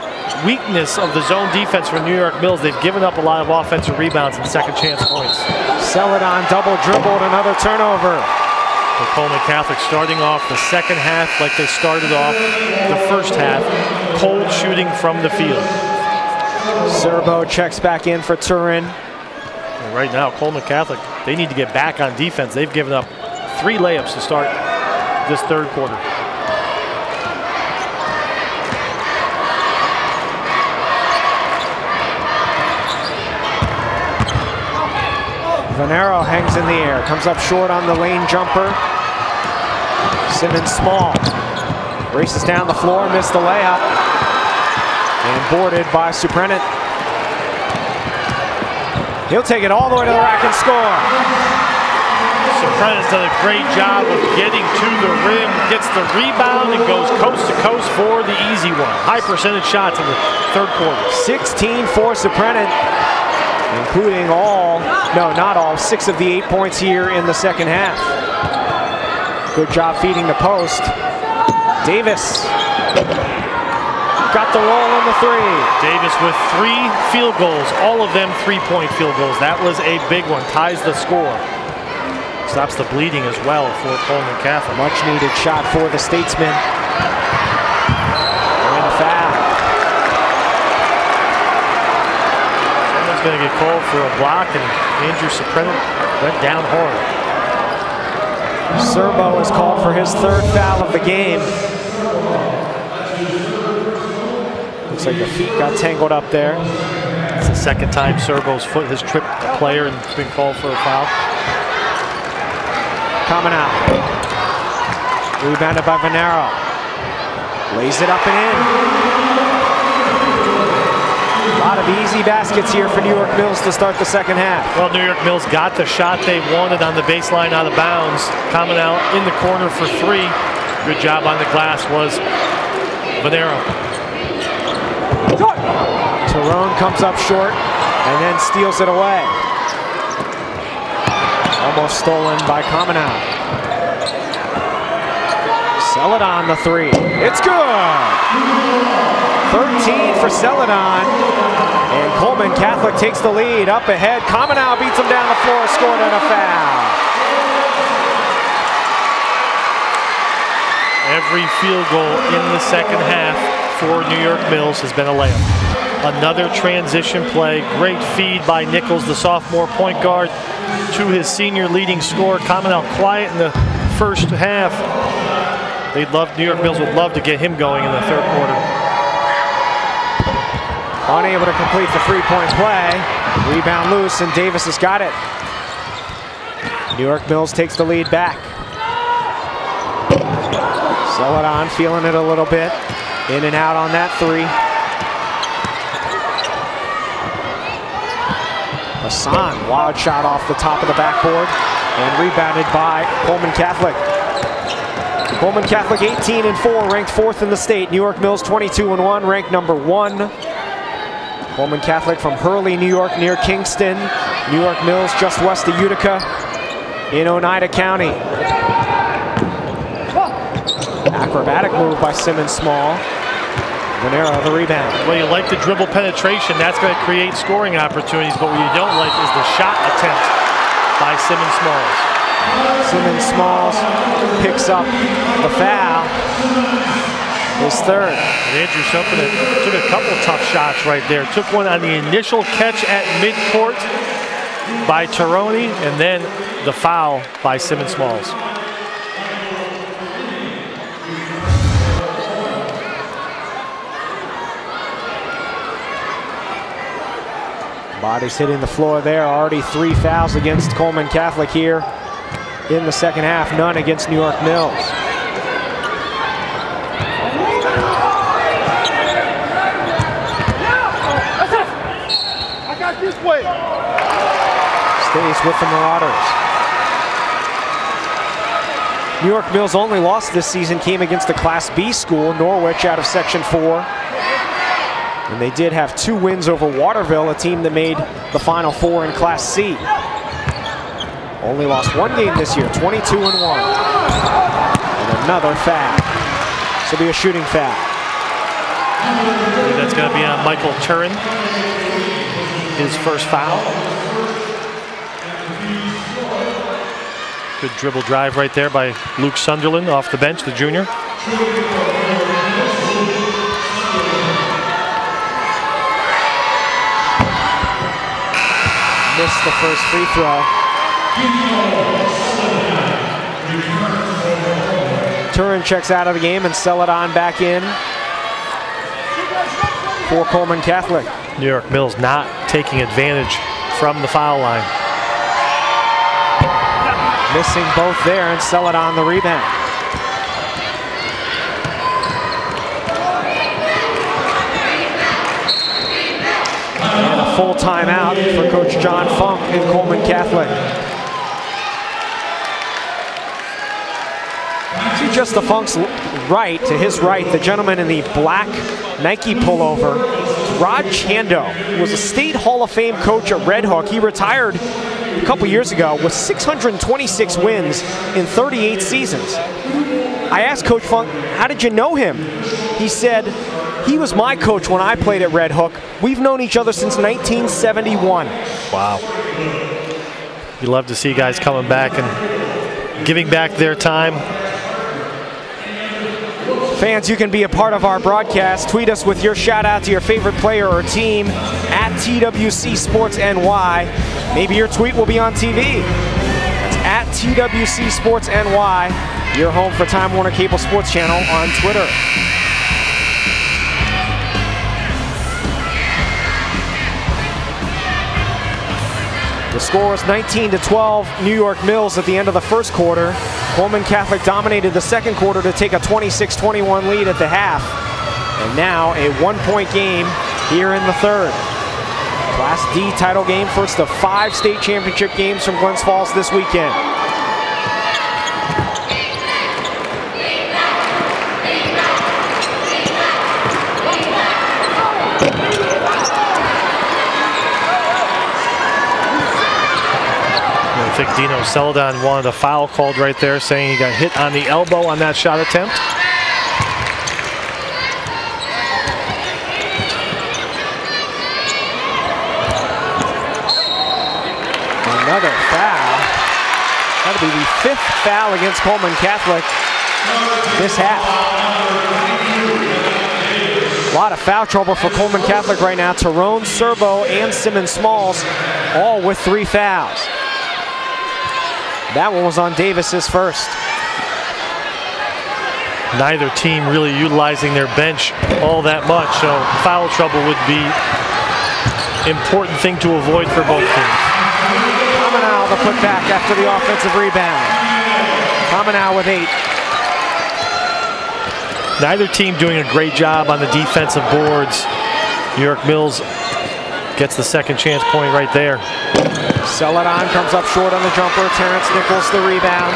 weakness of the zone defense for New York Mills. They've given up a lot of offensive rebounds and second chance points. Celadon double dribbled, another turnover. For Coleman Catholic starting off the second half like they started off the first half, cold shooting from the field. Serbo checks back in for Turin. And right now, Coleman Catholic, they need to get back on defense. They've given up 3 layups to start this third quarter. Venero hangs in the air, comes up short on the lane jumper. Simmons Small races down the floor, missed the layup, and boarded by Suprenant. He'll take it all the way to the rack and score. Suprenant's done a great job of getting to the rim, gets the rebound, and goes coast to coast for the easy one. High percentage shots in the third quarter. 16 for Suprenant, including not all, 6 of the 8 points here in the second half. Good job feeding the post. Davis got the roll on the 3. Davis with 3 field goals, all of them 3-point field goals. That was a big one, ties the score. Stops the bleeding as well for Coleman Catholic. Much needed shot for the Statesmen. And a foul. Someone's going to get called for a block, and Andrew Suprenant went down hard. Serbo is called for his 3rd foul of the game. Looks like the feet got tangled up there. It's the 2nd time Serbo's foot has tripped a player and been called for a foul. Coming out. Rebounded by Venero. Lays it up and in. A lot of easy baskets here for New York Mills to start the second half. Well, New York Mills got the shot they wanted on the baseline out of bounds. Coming out in the corner for 3. Good job on the glass was Venero. Tyrone comes up short and then steals it away. Almost stolen by Kamenow. Celadon the 3. It's good! 13 for Celadon. And Coleman Catholic takes the lead. Up ahead, Kamenow beats him down the floor, scored on a foul. Every field goal in the second half for New York Mills has been a layup. Another transition play. Great feed by Nichols, the sophomore point guard, to his senior leading scorer. Kamenow quiet in the first half. New York Mills would love to get him going in the third quarter. Unable to complete the 3-point play. Rebound loose, and Davis has got it. New York Mills takes the lead back. Celadon feeling it a little bit. In and out on that 3. Hassan, wild shot off the top of the backboard and rebounded by Coleman Catholic. Coleman Catholic 18-4, ranked 4th in the state. New York Mills 22-1, ranked number 1. Coleman Catholic from Hurley, New York, near Kingston. New York Mills just west of Utica in Oneida County. Acrobatic move by Simmons Small. Venero the rebound. Well, you like the dribble penetration. That's going to create scoring opportunities, but what you don't like is the shot attempt by Simmons Smalls. Simmons Smalls picks up the foul. His 3rd. And Andrew Suprenant took a couple tough shots right there. Took one on the initial catch at midcourt by Taroni, and then the foul by Simmons Smalls. Bodies hitting the floor there. Already 3 fouls against Coleman Catholic here in the second half. None against New York Mills. I got this way. Stays with the Marauders. New York Mills' only loss this season came against the Class B school, Norwich, out of Section 4. And they did have 2 wins over Waterville, a team that made the Final Four in Class C. Only lost 1 game this year, 22-1. And another foul. This will be a shooting foul. I believe that's going to be on Michael Turin, his first foul. Good dribble drive right there by Luke Sunderland off the bench, the junior. Missed the first free throw. Turin checks out of the game and Celadon back in for Coleman Catholic. New York Mills not taking advantage from the foul line. Missing both there, and Celadon the rebound. And a full timeout for Coach John Funk in Coleman Catholic. just the Funk's right, to his right, the gentleman in the black Nike pullover, Rod Chando, who was a state Hall of Fame coach at Red Hook. He retired a couple years ago with 626 wins in 38 seasons. I asked Coach Funk, how did you know him? He said, he was my coach when I played at Red Hook. We've known each other since 1971. Wow. You love to see guys coming back and giving back their time. Fans, you can be a part of our broadcast. Tweet us with your shout out to your favorite player or team at TWC Sports NY. Maybe your tweet will be on TV. That's at TWC Sports NY, your home for Time Warner Cable Sports Channel on Twitter. The score was 19-12, New York Mills at the end of the first quarter. Coleman Catholic dominated the second quarter to take a 26-21 lead at the half. And now a one-point game here in the third. Class D title game, first of 5 state championship games from Glens Falls this weekend. I think Dino Celadon wanted a foul called right there, saying he got hit on the elbow on that shot attempt. Another foul. That'll be the 5th foul against Coleman Catholic this half. A lot of foul trouble for Coleman Catholic right now. Tyrone, Serbo, and Simmons Smalls all with 3 fouls. That one was on Davis's first. Neither team really utilizing their bench all that much, so foul trouble would be an important thing to avoid for both teams. Kamenow the putback after the offensive rebound. Kamenow with 8. Neither team doing a great job on the defensive boards. New York Mills gets the second chance point right there. Celadon comes up short on the jumper. Terrence Nichols the rebound.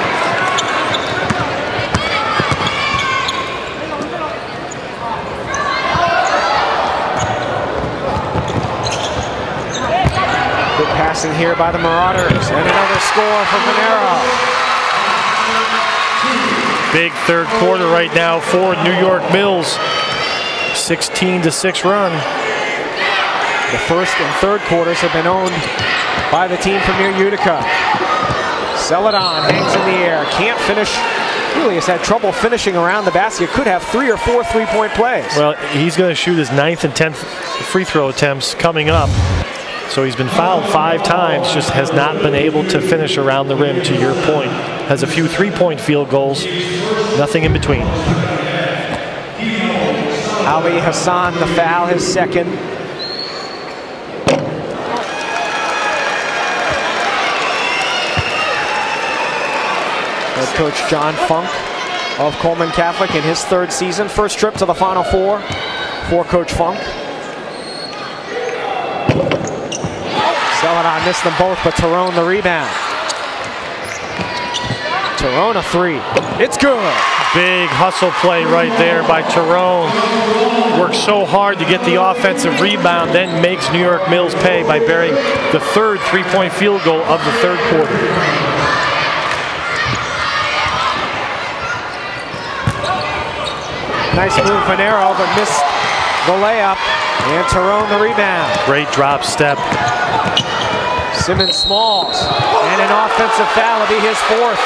Good passing here by the Marauders. And another score for Monero. Big third quarter right now for New York Mills. 16-6 run. The first and third quarters have been owned by the team from near Utica. Celadon hangs in the air, can't finish. Really has had trouble finishing around the basket. Could have 3 or 4 three-point plays. Well, he's going to shoot his 9th and 10th free throw attempts coming up. So he's been fouled 5 times, just has not been able to finish around the rim, to your point. Has a few 3-point field goals, nothing in between. Ali Hassan the foul, his second. Head coach John Funk of Coleman Catholic in his 3rd season. First trip to the Final Four for Coach Funk. Celadon missed them both, but Tyrone the rebound. Tyrone a 3. It's good. Big hustle play right there by Tyrone. Works so hard to get the offensive rebound, then makes New York Mills pay by burying the 3rd 3-point field goal of the 3rd quarter. Nice move, Monero, but missed the layup. And Tyrone the rebound. Great drop step. Simmons Smalls. And an offensive foul will be his 4th.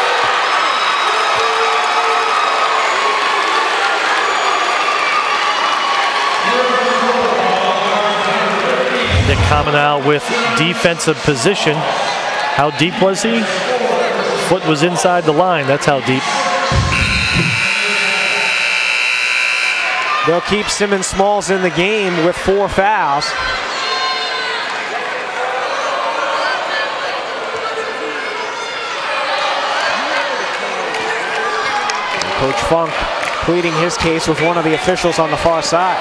Nick Kamenow with defensive position. How deep was he? Foot was inside the line. That's how deep. They'll keep Simmons Smalls in the game with 4 fouls. Coach Funk pleading his case with one of the officials on the far side.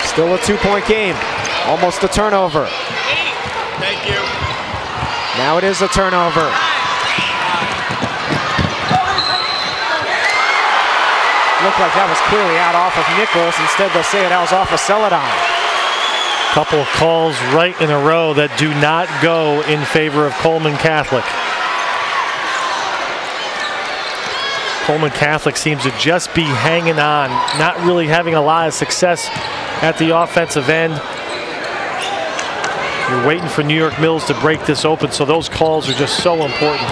Still a 2-point game. Almost a turnover. Thank you. Now it is a turnover. Looked like that was clearly out off of Nichols. Instead, they'll say that was off of Celadon. Couple of calls right in a row that do not go in favor of Coleman Catholic. Coleman Catholic seems to just be hanging on, not really having a lot of success at the offensive end. You're waiting for New York Mills to break this open, so those calls are just so important.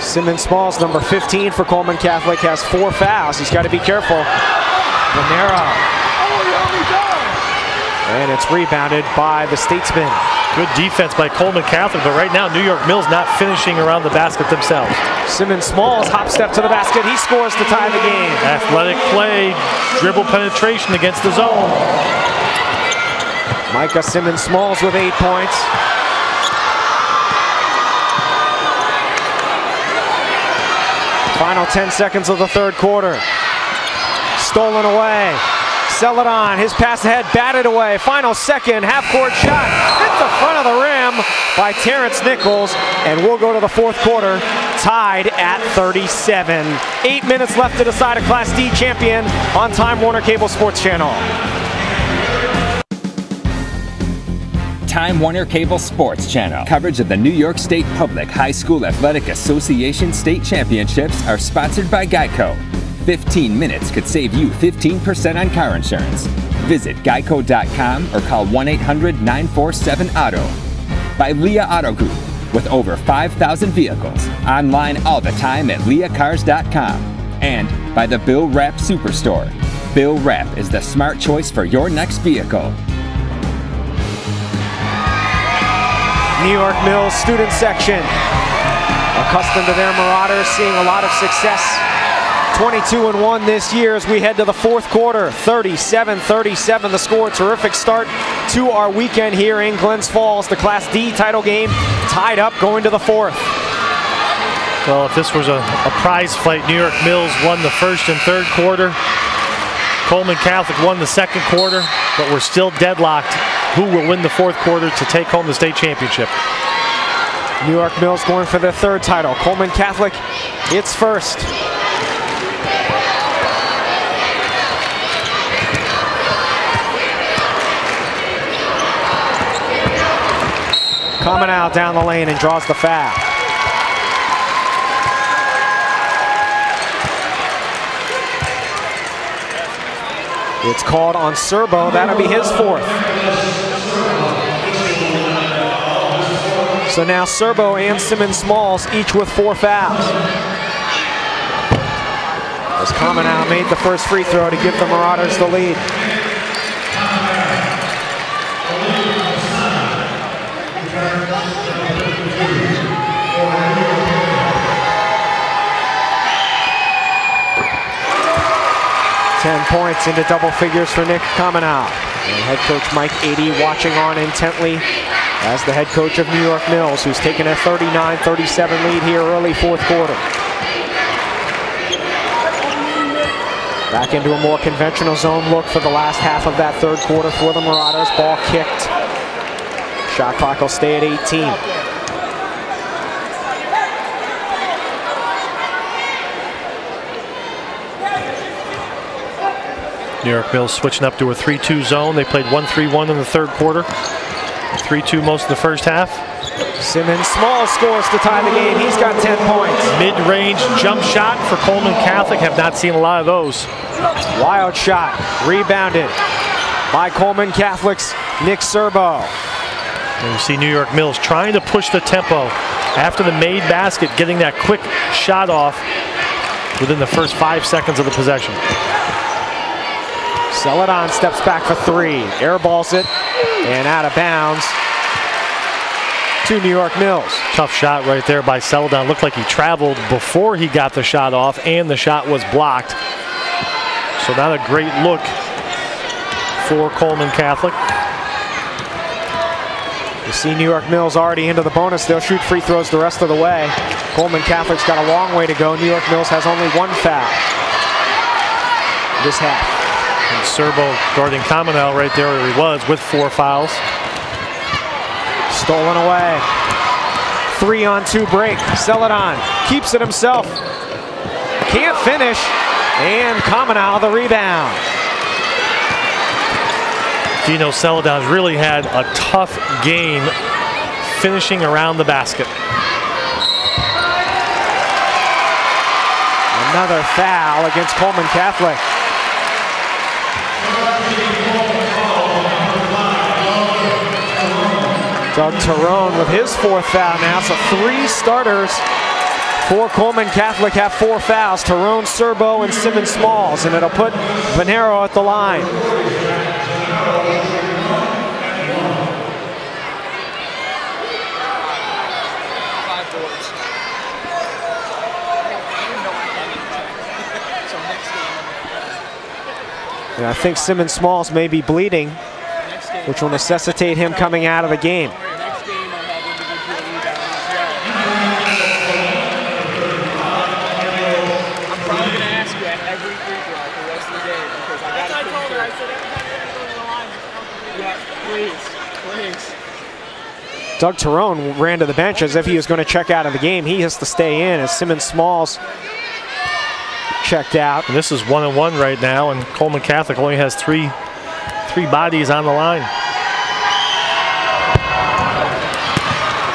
Simmons Smalls, number 15 for Coleman Catholic, has 4 fouls. He's got to be careful. Romero. And it's rebounded by the Statesman. Good defense by Coleman Catholic, but right now New York Mills not finishing around the basket themselves. Simmons Smalls hop step to the basket. He scores to tie the game. Athletic play, dribble penetration against the zone. Micah Simmons Smalls with 8 points. Final 10 seconds of the third quarter. Stolen away. Celadon, his pass ahead, batted away. Final second, half-court shot. Hit the front of the rim by Terrence Nichols. And we'll go to the fourth quarter, tied at 37. 8 minutes left to decide a Class D champion on Time Warner Cable Sports Channel. Time Warner Cable Sports Channel. Coverage of the New York State Public High School Athletic Association State Championships are sponsored by Geico. 15 minutes could save you 15% on car insurance. Visit geico.com or call 1-800-947-AUTO. By Leah Auto Group, with over 5,000 vehicles. Online all the time at leahcars.com. And by the Bill Rapp Superstore. Bill Rapp is the smart choice for your next vehicle. New York Mills student section, accustomed to their Marauders, seeing a lot of success. 22-1 this year as we head to the fourth quarter. 37-37 the score. Terrific start to our weekend here in Glens Falls. The Class D title game tied up going to the fourth. Well, if this was a prize fight, New York Mills won the first and third quarter. Coleman Catholic won the second quarter, but we're still deadlocked. Who will win the fourth quarter to take home the state championship? New York Mills going for their third title. Coleman Catholic, it's first. Coming out down the lane and draws the foul. It's called on Serbo. That'll be his fourth. So now Serbo and Simmons Smalls each with 4 fouls. As Kamenow made the first free throw to give the Marauders the lead. Points into double figures for Nick Kamenow. And head coach Mike Adie watching on intently as the head coach of New York Mills, who's taken a 39-37 lead here early fourth quarter. Back into a more conventional zone look for the last half of that third quarter for the Marauders. Ball kicked. Shot clock will stay at 18. New York Mills switching up to a 3-2 zone. They played 1-3-1 in the third quarter. 3-2 most of the first half. Simmons Smalls scores to tie the game. He's got 10 points. Mid-range jump shot for Coleman Catholic. Have not seen a lot of those. Wild shot. Rebounded by Coleman Catholic's Nick Serbo. And you see New York Mills trying to push the tempo after the made basket, getting that quick shot off within the first 5 seconds of the possession. Celadon steps back for 3, airballs it, and out of bounds to New York Mills. Tough shot right there by Celadon. Looked like he traveled before he got the shot off, and the shot was blocked. So not a great look for Coleman Catholic. You see New York Mills already into the bonus. They'll shoot free throws the rest of the way. Coleman Catholic's got a long way to go. New York Mills has only 1 foul this half. And Serbo guarding Kamenow right there where he was with 4 fouls. Stolen away. 3-on-2 break. Celadon keeps it himself. Can't finish. And Coleman the rebound. Dino Celadon's really had a tough game finishing around the basket. Another foul against Coleman Catholic. Doug Tyrone with his 4th foul now, so 3 starters for Coleman Catholic have 4 fouls. Tyrone, Serbo, and Simmons Smalls, and it'll put Venero at the line. And I think Simmons Smalls may be bleeding, which will necessitate him coming out of the game. Doug Tyrone ran to the bench as if he was going to check out of the game. He has to stay in as Simmons Smalls checked out. And this is 1-1 right now, and Coleman Catholic only has three bodies on the line.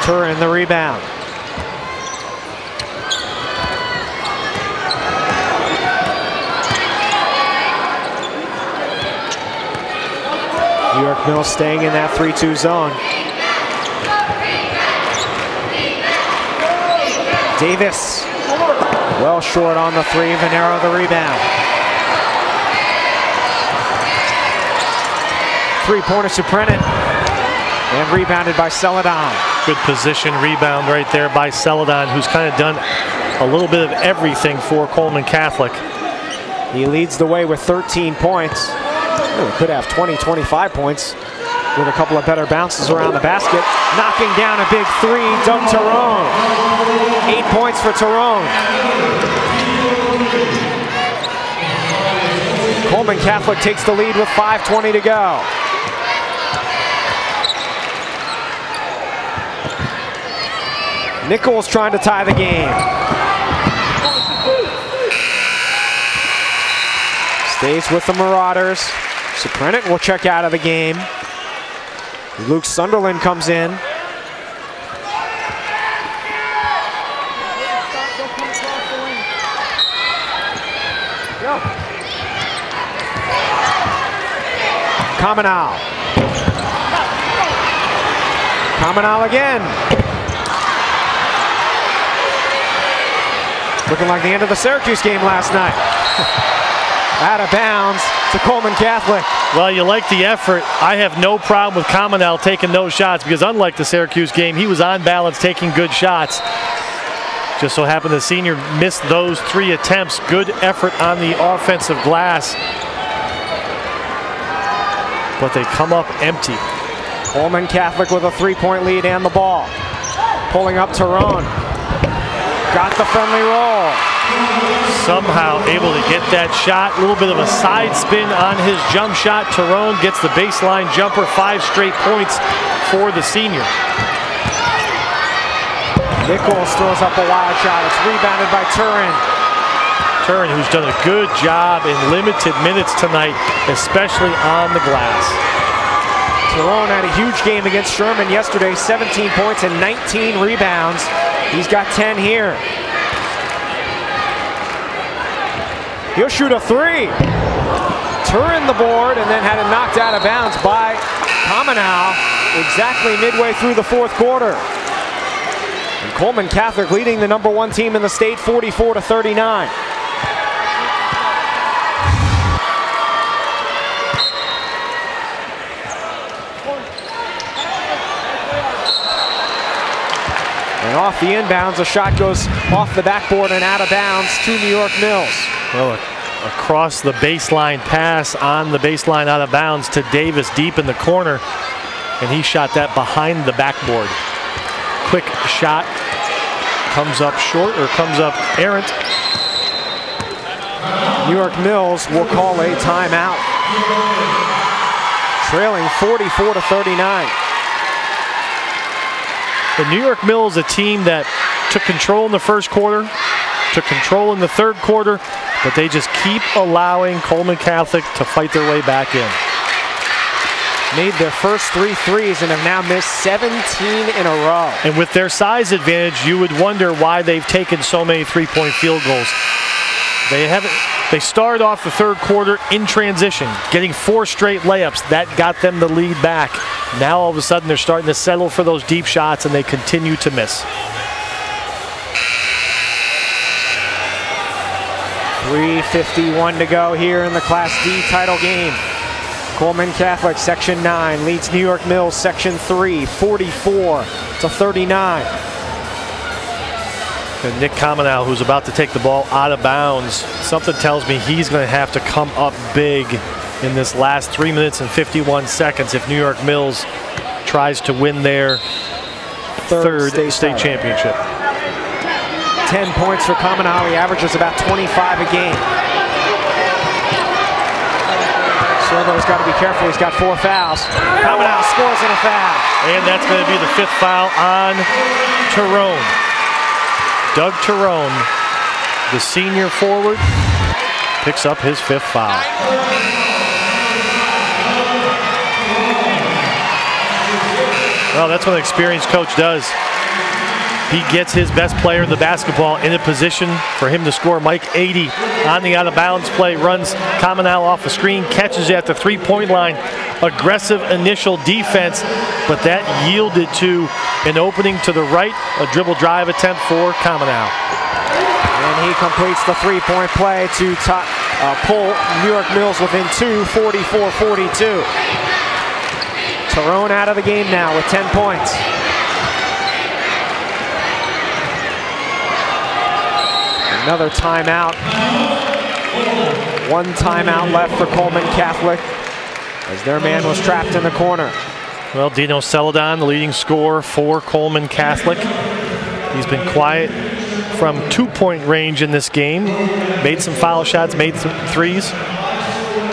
Turin the rebound. New York Mills staying in that 3-2 zone. Davis, well short on the 3, Venero the rebound. 3-pointer to Brennan, and rebounded by Celadon. Good position rebound right there by Celadon, who's kind of done a little bit of everything for Coleman Catholic. He leads the way with 13 points. Really could have 20, 25 points with a couple of better bounces around the basket. Knocking down a big 3, Doug Tyrone. 8 points for Tyrone. Coleman Catholic takes the lead with 5:20 to go. Nichols trying to tie the game. Stays with the Marauders. Suprenant will check out of the game. Luke Sunderland comes in. Coleman again. Looking like the end of the Syracuse game last night. Out of bounds to Coleman Catholic. Well, you like the effort. I have no problem with Coleman taking those shots because unlike the Syracuse game, he was on balance taking good shots. Just so happened the senior missed those 3 attempts. Good effort on the offensive glass. But they come up empty. Coleman Catholic with a 3-point lead and the ball. Pulling up Tyrone. Got the friendly roll. Somehow able to get that shot. A little bit of a side spin on his jump shot. Tyrone gets the baseline jumper. 5 straight points for the senior. Nichols throws up a wild shot. It's rebounded by Turin. Turin, who's done a good job in limited minutes tonight, especially on the glass. Tyrone had a huge game against Sherman yesterday. 17 points and 19 rebounds. He's got 10 here. He'll shoot a 3. Turin the board and then had it knocked out of bounds by Coleman exactly midway through the 4th quarter. And Coleman Catholic leading the #1 team in the state 44-39. And off the inbounds, a shot goes off the backboard and out of bounds to New York Mills. Well, across the baseline pass on the baseline out of bounds to Davis deep in the corner. And he shot that behind the backboard. Quick shot. Comes up short or comes up errant. New York Mills will call a timeout. Trailing 44-39. The New York Mills, a team that took control in the 1st quarter, took control in the 3rd quarter, but they just keep allowing Coleman Catholic to fight their way back in. Made their first 3 threes and have now missed 17 in a row. And with their size advantage, you would wonder why they've taken so many three-point field goals. They started off the third quarter in transition, getting 4 straight layups. That got them the lead back. Now all of a sudden they're starting to settle for those deep shots, and they continue to miss. 3:51 to go here in the Class D title game. Coleman Catholic, Section 9, leads New York Mills, Section 3, 44-39. And Nick Kamenow, who's about to take the ball out of bounds, something tells me he's going to have to come up big in this last 3 minutes and 51 seconds if New York Mills tries to win their third state championship. 10 points for Kamenow. He averages about 25 a game. Sorbo's got to be careful. He's got 4 fouls. Kamenow scores in a foul. And that's going to be the 5th foul on Tyrone. Doug Tyrone, the senior forward, picks up his 5th foul. Well, that's what an experienced coach does. He gets his best player in the basketball in a position for him to score. Mike 80 on the out-of-bounds play, runs Kamenow off the screen, catches it at the three-point line. Aggressive initial defense, but that yielded to an opening to the right, a dribble drive attempt for Kamenow. And he completes the three-point play to pull New York Mills within 2, 44-42. Tyrone out of the game now with 10 points. Another timeout. 1 timeout left for Coleman Catholic as their man was trapped in the corner. Well, Dino Celadon, the leading scorer for Coleman Catholic. He's been quiet from 2-point range in this game. Made some foul shots, made some threes.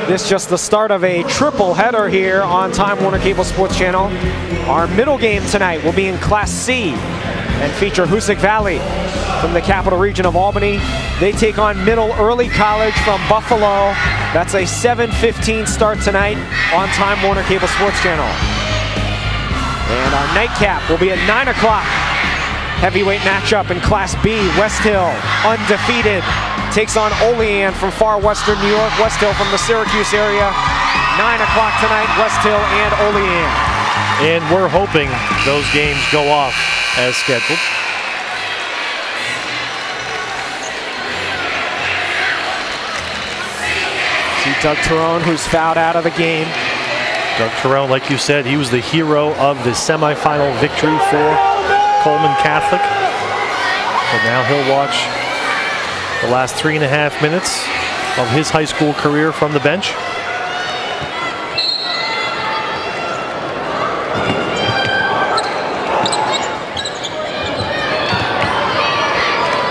This just the start of a triple header here on Time Warner Cable Sports Channel. Our middle game tonight will be in Class C and feature Hoosick Valley from the capital region of Albany. They take on Middle Early College from Buffalo. That's a 7:15 start tonight on Time Warner Cable Sports Channel. And our nightcap will be at 9 o'clock. Heavyweight matchup in Class B. West Hill, undefeated, takes on Olean from far western New York. West Hill from the Syracuse area. 9 o'clock tonight, West Hill and Olean. And we're hoping those games go off as scheduled. See Doug Tyrone, who's fouled out of the game. Doug Tyrone, like you said, he was the hero of the semifinal victory for Coleman Catholic. But now he'll watch the last 3.5 minutes of his high school career from the bench.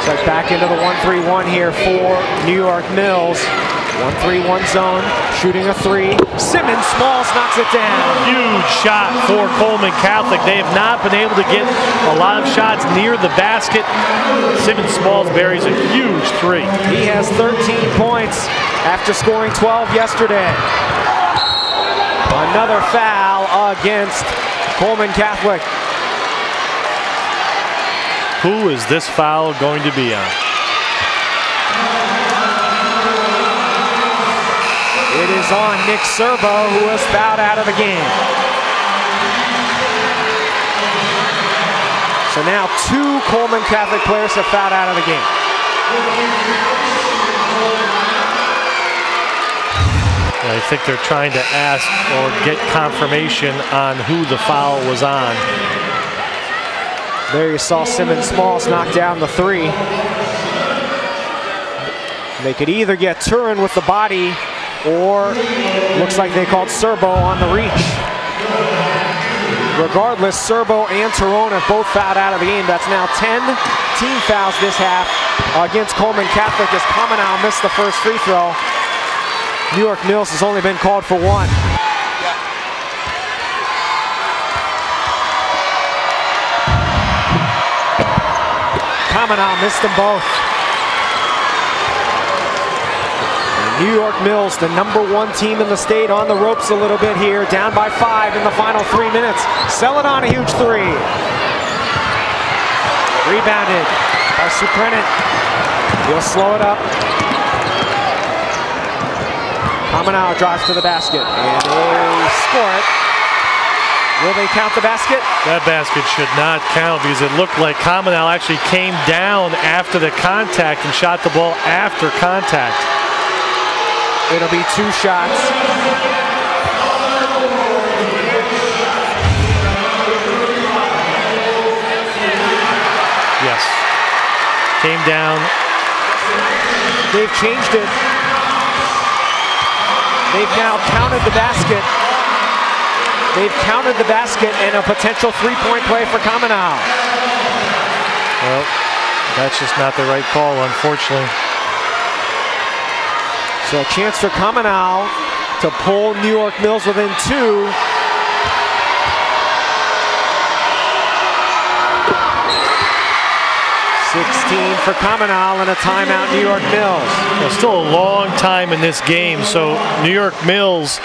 So back into the 1-3-1 here for New York Mills. 1-3-1 zone, shooting a 3. Simmons Smalls knocks it down. Huge shot for Coleman Catholic. They have not been able to get a lot of shots near the basket. Simmons Smalls buries a huge 3. He has 13 points after scoring 12 yesterday. Another foul against Coleman Catholic. Who is this foul going to be on? It is on Nick Serbo, who was fouled out of the game. So now 2 Coleman Catholic players have fouled out of the game. I think they're trying to ask or get confirmation on who the foul was on. There you saw Simmons Smalls knock down the 3. They could either get Turin with the body, or looks like they called Serbo on the reach. Regardless, Serbo and Tyrone have both fouled out of the game. That's now 10 team fouls this half against Coleman Catholic as Kamenow missed the first free throw. New York Mills has only been called for 1. Kamenow missed them both. New York Mills, the #1 team in the state, on the ropes a little bit here, down by 5 in the final 3 minutes. Celadon, a huge three. Rebounded by Suprenant. He'll slow it up. Cominal drives to the basket, and they score it. Will they count the basket? That basket should not count because it looked like Cominal actually came down after the contact and shot the ball after contact. It'll be 2 shots. Yes. Came down. They've changed it. They've now counted the basket. They've counted the basket and a potential 3-point play for Cominal. Well, that's just not the right call, unfortunately. So a chance for Cominal to pull New York Mills within 2. .16 for Cominal and a timeout, New York Mills. Well, still a long time in this game, so New York Mills,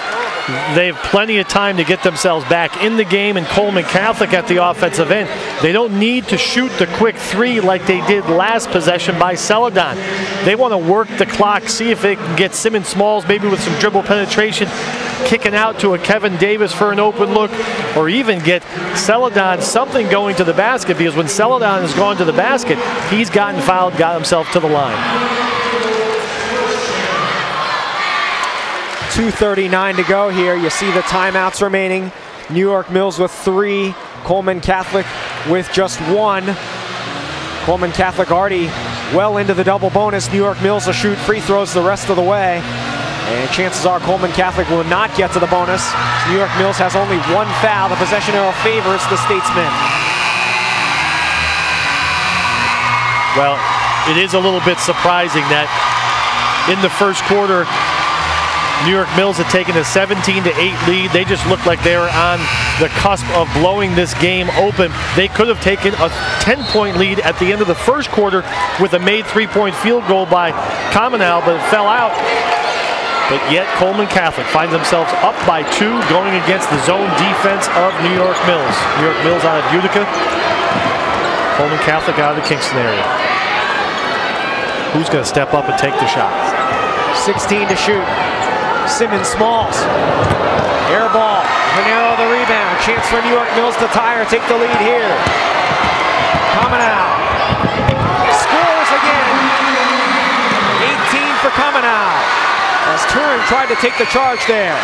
they have plenty of time to get themselves back in the game, and Coleman Catholic at the offensive end. They don't need to shoot the quick 3 like they did last possession by Celadon. They want to work the clock, see if they can get Simmons Smalls maybe with some dribble penetration, kicking out to a Kevin Davis for an open look, or even get Celadon something going to the basket, because when Celadon has gone to the basket, he's gotten fouled, got himself to the line. 2:39 to go here. You see the timeouts remaining. New York Mills with 3, Coleman Catholic with just 1. Coleman Catholic already well into the double bonus. New York Mills will shoot free throws the rest of the way. And chances are Coleman Catholic will not get to the bonus. New York Mills has only 1 foul. The possession arrow favors the Statesmen. Well, it is a little bit surprising that in the first quarter, New York Mills had taken a 17-8 lead. They just looked like they were on the cusp of blowing this game open. They could have taken a 10-point lead at the end of the first quarter with a made 3-point field goal by Cominal, but it fell out. But yet Coleman Catholic finds themselves up by 2 going against the zone defense of New York Mills. New York Mills out of Utica. Coleman Catholic out of the Kingston area. Who's going to step up and take the shot? 16 to shoot. Simmons Smalls. Air ball. Venero the rebound. Chance for New York Mills to tie or take the lead here. Cominal. Scores again. 18 for Cominal. As Turin tried to take the charge there.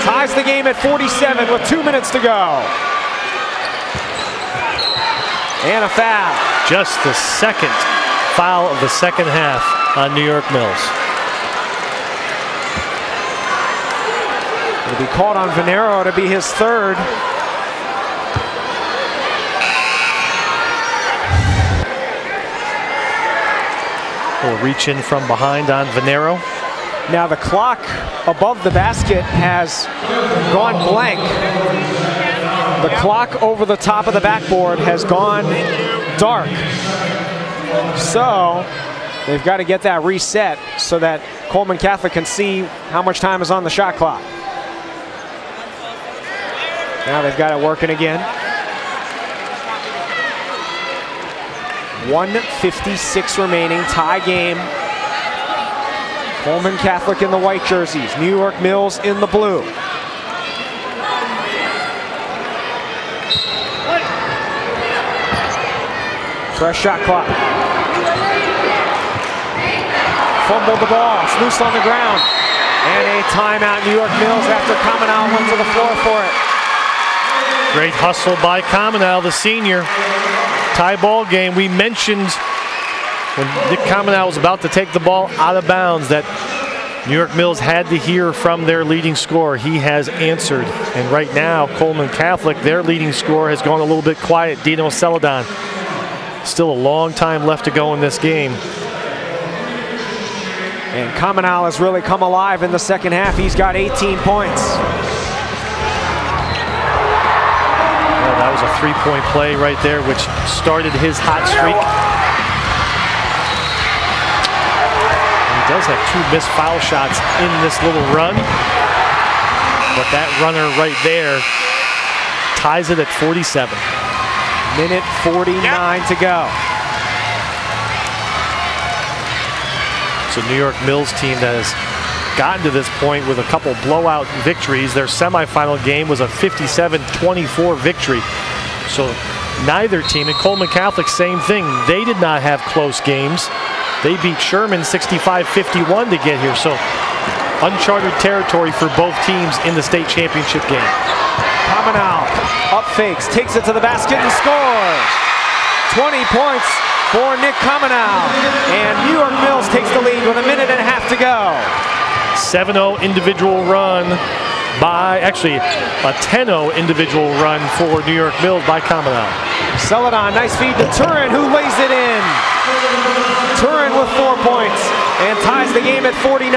Ties the game at 47 with 2 minutes to go. And a foul. Just the second foul of the second half on New York Mills. It'll be called on Venero to be his 3rd. We'll reach in from behind on Venero. Now the clock above the basket has gone blank. The clock over the top of the backboard has gone dark. So they've got to get that reset so that Coleman Catholic can see how much time is on the shot clock. Now they've got it working again. 1:56 remaining, tie game. Coleman Catholic in the white jerseys, New York Mills in the blue. Fresh shot clock. Fumbled the ball, it's loose on the ground. And a timeout, New York Mills, after Cominal went to the floor for it. Great hustle by Cominal, the senior. Tie ball game. We mentioned when Nick Cominal was about to take the ball out of bounds that New York Mills had to hear from their leading scorer. He has answered. And right now, Coleman Catholic, their leading scorer, has gone a little bit quiet. Dino Celadon. Still a long time left to go in this game. And Cominal has really come alive in the second half. He's got 18 points. Well, that was a 3-point play right there, which started his hot streak. And does have 2 missed foul shots in this little run. But that runner right there ties it at 47. Minute 49 to go. It's a New York Mills team that has gotten to this point with a couple blowout victories. Their semifinal game was a 57-24 victory. So neither team, and Coleman Catholic, same thing. They did not have close games. They beat Sherman 65-51 to get here. So uncharted territory for both teams in the state championship game. Coleman up fakes, takes it to the basket and scores. 20 points for Nick Coleman. And New York Mills takes the lead with a minute and a half to go. 7-0 individual run by, actually a 10-0 individual run for New York Mills by Coleman. Celadon, nice feed to Turin, who lays it in. Turin with 4 points and ties the game at 49.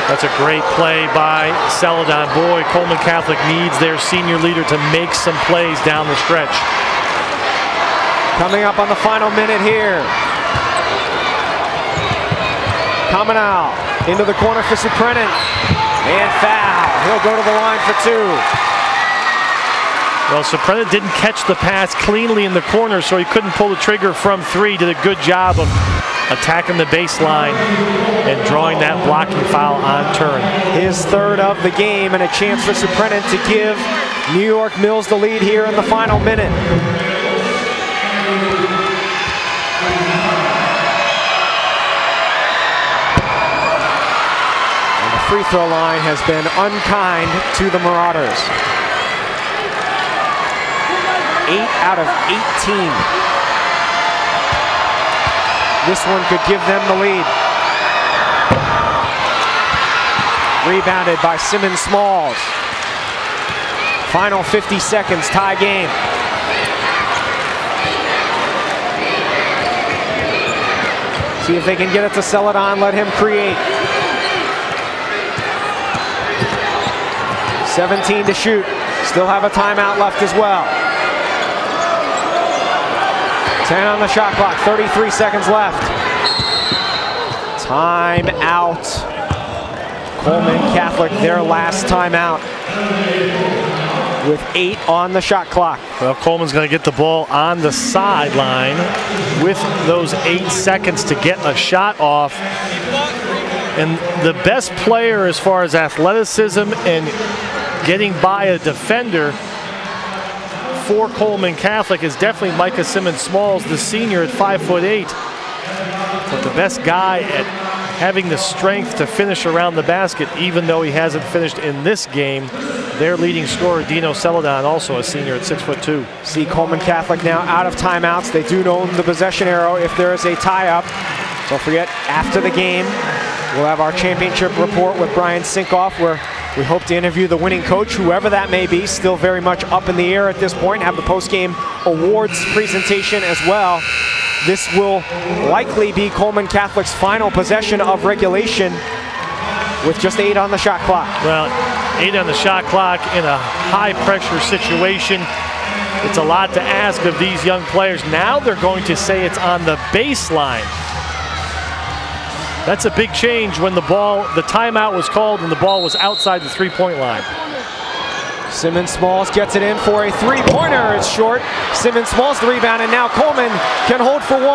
That's a great play by Celadon. Boy, Coleman Catholic needs their senior leader to make some plays down the stretch. Coming up on the final minute here. Coleman into the corner for Suprenant. And foul. He'll go to the line for 2. Well, Suprenant didn't catch the pass cleanly in the corner, so he couldn't pull the trigger from 3. Did a good job of attacking the baseline and drawing that blocking foul on Turin. His 3rd of the game, and a chance for Suprenant to give New York Mills the lead here in the final minute. And the free throw line has been unkind to the Marauders. 8 out of 18. This one could give them the lead. Rebounded by Simmons Smalls. Final 50 seconds, tie game. See if they can get it to Celadon, let him create. 17 to shoot. Still have a timeout left as well. 10 on the shot clock, 33 seconds left. Timeout. Coleman Catholic, their last timeout, with 8 on the shot clock. Well, Coleman's going to get the ball on the sideline with those 8 seconds to get a shot off. And the best player as far as athleticism and getting by a defender for Coleman Catholic is definitely Micah Simmons Smalls, the senior at 5'8". But the best guy at having the strength to finish around the basket, even though he hasn't finished in this game, their leading scorer, Dino Celadon, also a senior at 6'2". See Coleman Catholic now out of timeouts. They do own the possession arrow if there is a tie-up. Don't forget, after the game, we'll have our championship report with Brian Sinkoff, where we hope to interview the winning coach, whoever that may be, still very much up in the air at this point. Have the post-game awards presentation as well. This will likely be Coleman Catholic's final possession of regulation with just 8 on the shot clock. Well, 8 on the shot clock in a high-pressure situation. It's a lot to ask of these young players. Now they're going to say it's on the baseline. That's a big change when the timeout was called and the ball was outside the three-point line. Simmons Smalls gets it in for a three-pointer. It's short. Simmons Smalls the rebound, and now Coleman can hold for 1.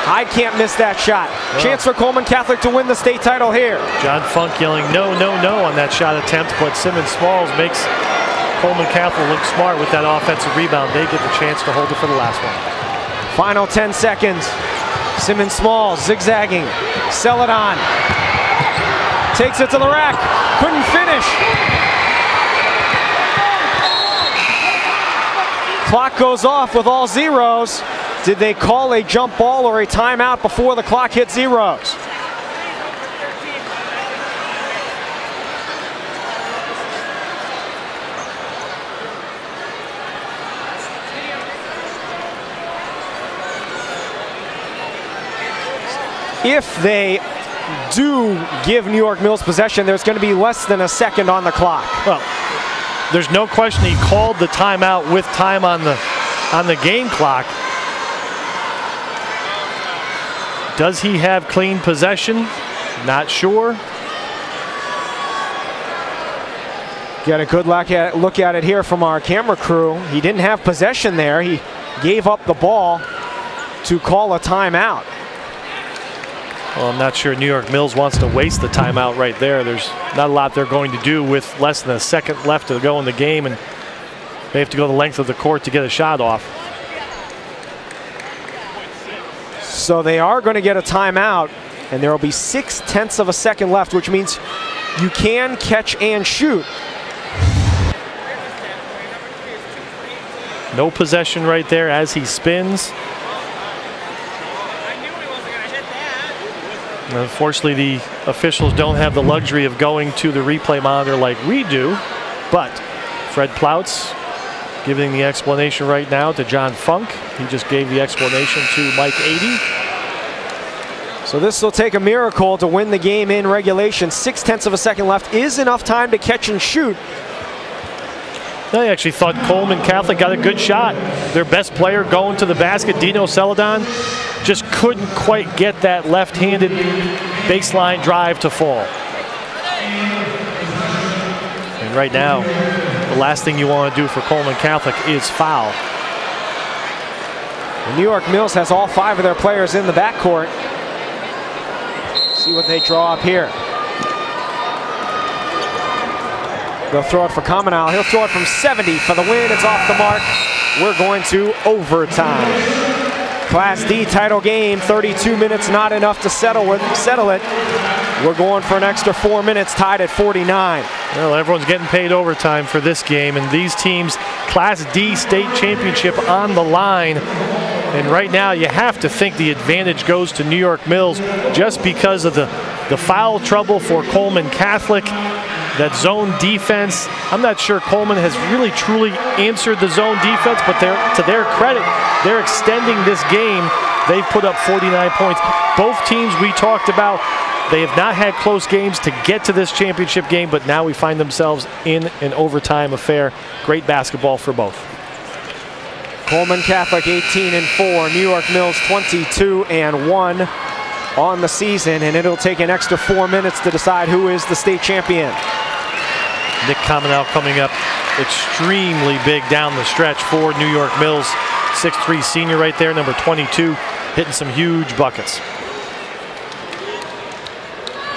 I can't miss that shot. Wow. Chance for Coleman Catholic to win the state title here. John Funk yelling no, no, no on that shot attempt, but Simmons Smalls makes Coleman Catholic look smart with that offensive rebound. They get the chance to hold it for the last one. Final 10 seconds. Simmons Smalls zigzagging. Celadon takes it to the rack. Couldn't finish. Clock goes off with all zeros. Did they call a jump ball or a timeout before the clock hit zeros? If they do give New York Mills possession, there's going to be less than a second on the clock. Well, there's no question he called the timeout with time on the game clock. Does he have clean possession? Not sure. Get a good look at it here from our camera crew. He didn't have possession there. He gave up the ball to call a timeout. Well, I'm not sure New York Mills wants to waste the timeout right there. There's not a lot they're going to do with less than a second left to go in the game, and they have to go the length of the court to get a shot off. So they are going to get a timeout, and there will be 0.6 of a second left, which means you can catch and shoot. No possession right there as he spins. Unfortunately, the officials don't have the luxury of going to the replay monitor like we do, but Fred Plautz giving the explanation right now to John Funk. He just gave the explanation to Mike 80. So this will take a miracle to win the game in regulation. 0.6 of a second left is enough time to catch and shoot. I actually thought Coleman Catholic got a good shot. Their best player going to the basket, Dino Celadon, just couldn't quite get that left-handed baseline drive to fall. And right now, the last thing you want to do for Coleman Catholic is foul. The New York Mills has all 5 of their players in the backcourt. See what they draw up here. They'll throw it for Coleman. He'll throw it from 70 for the win. It's off the mark. We're going to overtime. Class D title game, 32 minutes, not enough to settle it. We're going for an extra 4 minutes, tied at 49. Well, everyone's getting paid overtime for this game, and these teams, Class D state championship on the line. And right now, you have to think the advantage goes to New York Mills just because of the foul trouble for Coleman Catholic. That zone defense, I'm not sure Coleman has really truly answered the zone defense, but to their credit, they're extending this game. They've put up 49 points. Both teams we talked about, they have not had close games to get to this championship game, but now we find themselves in an overtime affair. Great basketball for both. Coleman Catholic 18-4, New York Mills 22-1 on the season, and it'll take an extra 4 minutes to decide who is the state champion. Nick Coleman coming up extremely big down the stretch for New York Mills. 6'3" senior right there, number 22, hitting some huge buckets.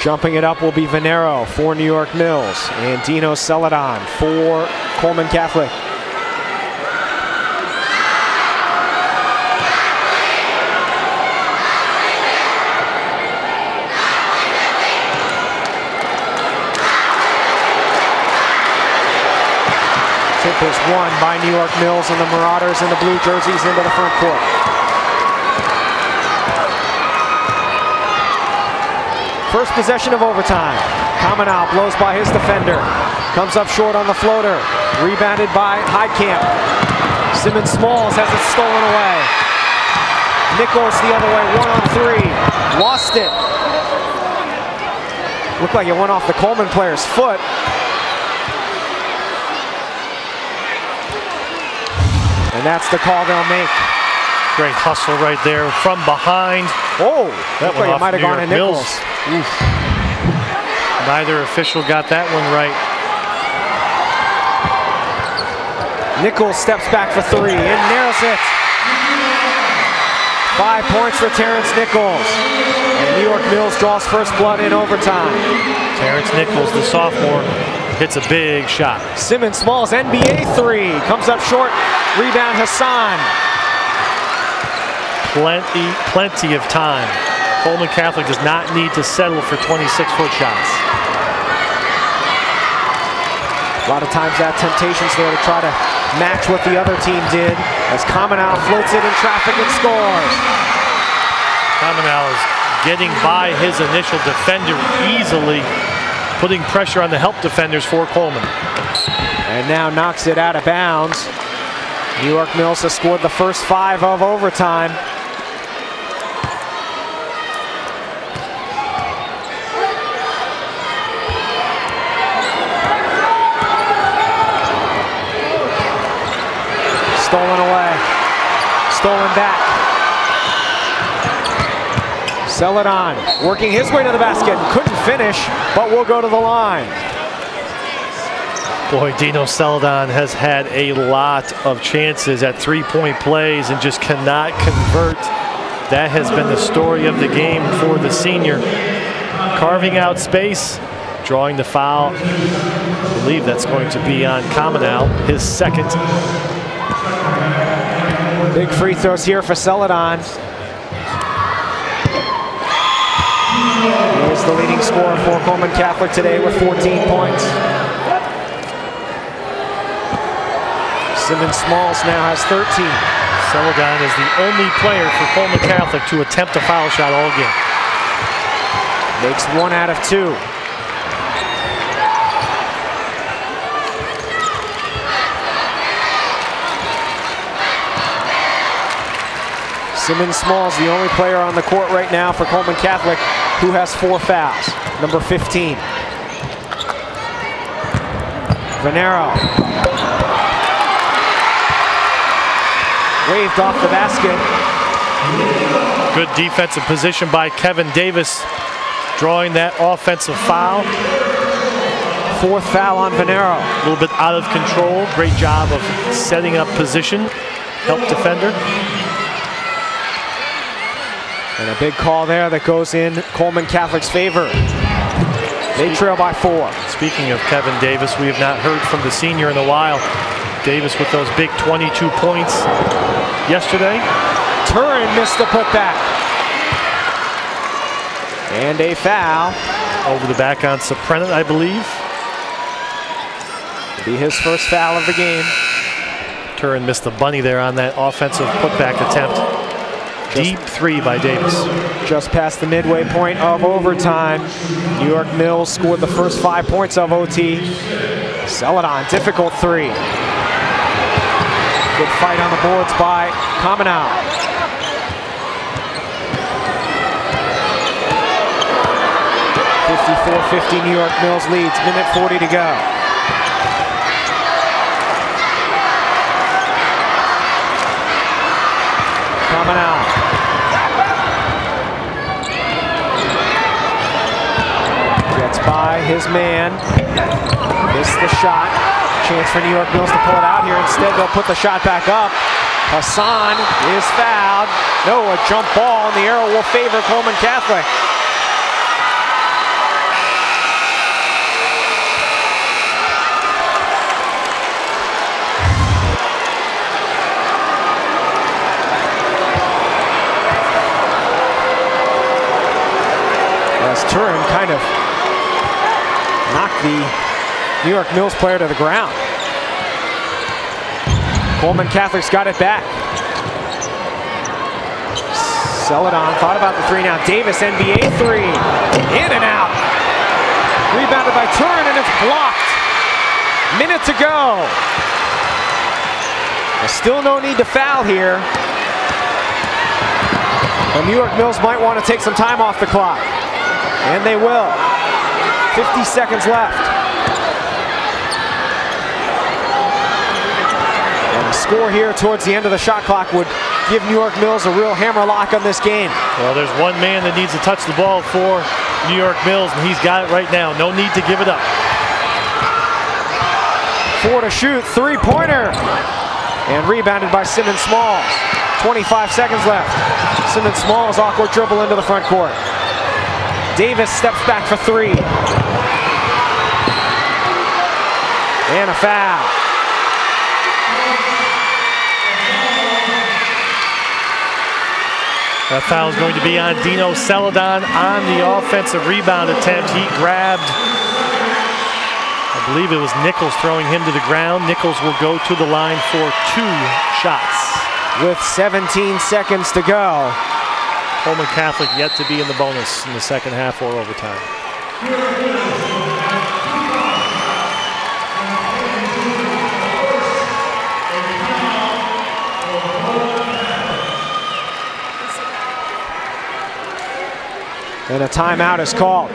Jumping it up will be Venero for New York Mills, and Dino Celadon for Coleman Catholic. Tip is won by New York Mills, and the Marauders in the blue jerseys into the front court. First possession of overtime. Coleman blows by his defender. Comes up short on the floater. Rebounded by Heidkamp. Simmons Smalls has it stolen away. Nichols the other way, 1-on-3. Lost it. Looked like it went off the Coleman player's foot. And that's the call they'll make. Great hustle right there from behind. Oh, that one might have gone to Nichols. Neither official got that one right. Nichols steps back for 3 and nails it. 5 points for Terrence Nichols. And New York Mills draws first blood in overtime. Terrence Nichols, the sophomore, hits a big shot. Simmons Smalls, NBA 3. Comes up short. Rebound Hassan. Plenty of time. Coleman Catholic does not need to settle for 26-foot shots. A lot of times that temptation's there to try to match what the other team did, as Coleman floats it in traffic and scores. Coleman is getting by his initial defender easily, putting pressure on the help defenders for Coleman. And now knocks it out of bounds. New York Mills has scored the first 5 of overtime. Stolen away. Stolen back. Celadon working his way to the basket. Couldn't finish, but will go to the line. Boy, Dino Celadon has had a lot of chances at three-point plays and just cannot convert. That has been the story of the game for the senior. Carving out space, drawing the foul. I believe that's going to be on Coleman, his second. Big free throws here for Celadon. He is the leading scorer for Coleman Catholic today with 14 points. Simmons Smalls now has 13. Celadon is the only player for Coleman Catholic to attempt a foul shot all game. Makes 1 out of 2. Simmons Smalls, the only player on the court right now for Coleman Catholic who has 4 fouls. Number 15. Venero. Waved off the basket. Good defensive position by Kevin Davis, drawing that offensive foul. 4th foul on Venero. A little bit out of control. Great job of setting up position. Help defender. And a big call there that goes in Coleman Catholic's favor. They trail by 4. Speaking of Kevin Davis, we have not heard from the senior in a while. Davis with those big 22 points yesterday. Turin missed the putback. And a foul. Over the back on Soprano, I believe. It'll be his first foul of the game. Turin missed the bunny there on that offensive putback attempt. Deep 3 by Davis. Just past the midway point of overtime. New York Mills scored the first 5 points of OT. Celadon, difficult 3. Good fight on the boards by Coleman. 54-50 New York Mills leads, minute 40 to go. Coleman. Gets by his man. Missed the shot. Chance for New York Mills to pull it out here. Instead, they'll put the shot back up. Hassan is fouled. No, a jump ball, and the arrow will favor Coleman Catholic. As Turin kind of knocked the New York Mills player to the ground. Coleman Catholic's got it back. Celadon thought about the 3 now. Davis, NBA 3. In and out. Rebounded by Turin, and it's blocked. Minute to go. There's still no need to foul here. The New York Mills might want to take some time off the clock. And they will. 50 seconds left. And the score here towards the end of the shot clock would give New York Mills a real hammerlock on this game. Well, there's one man that needs to touch the ball for New York Mills, and he's got it right now. No need to give it up. 4 to shoot, 3-pointer. And rebounded by Simmons Smalls. 25 seconds left. Simmons Smalls, awkward dribble into the front court. Davis steps back for 3. And a foul. That foul is going to be on Dino Celadon on the offensive rebound attempt. He grabbed, I believe it was Nichols throwing him to the ground. Nichols will go to the line for 2 shots. With 17 seconds to go. Coleman Catholic yet to be in the bonus in the second half or overtime. And a timeout is called.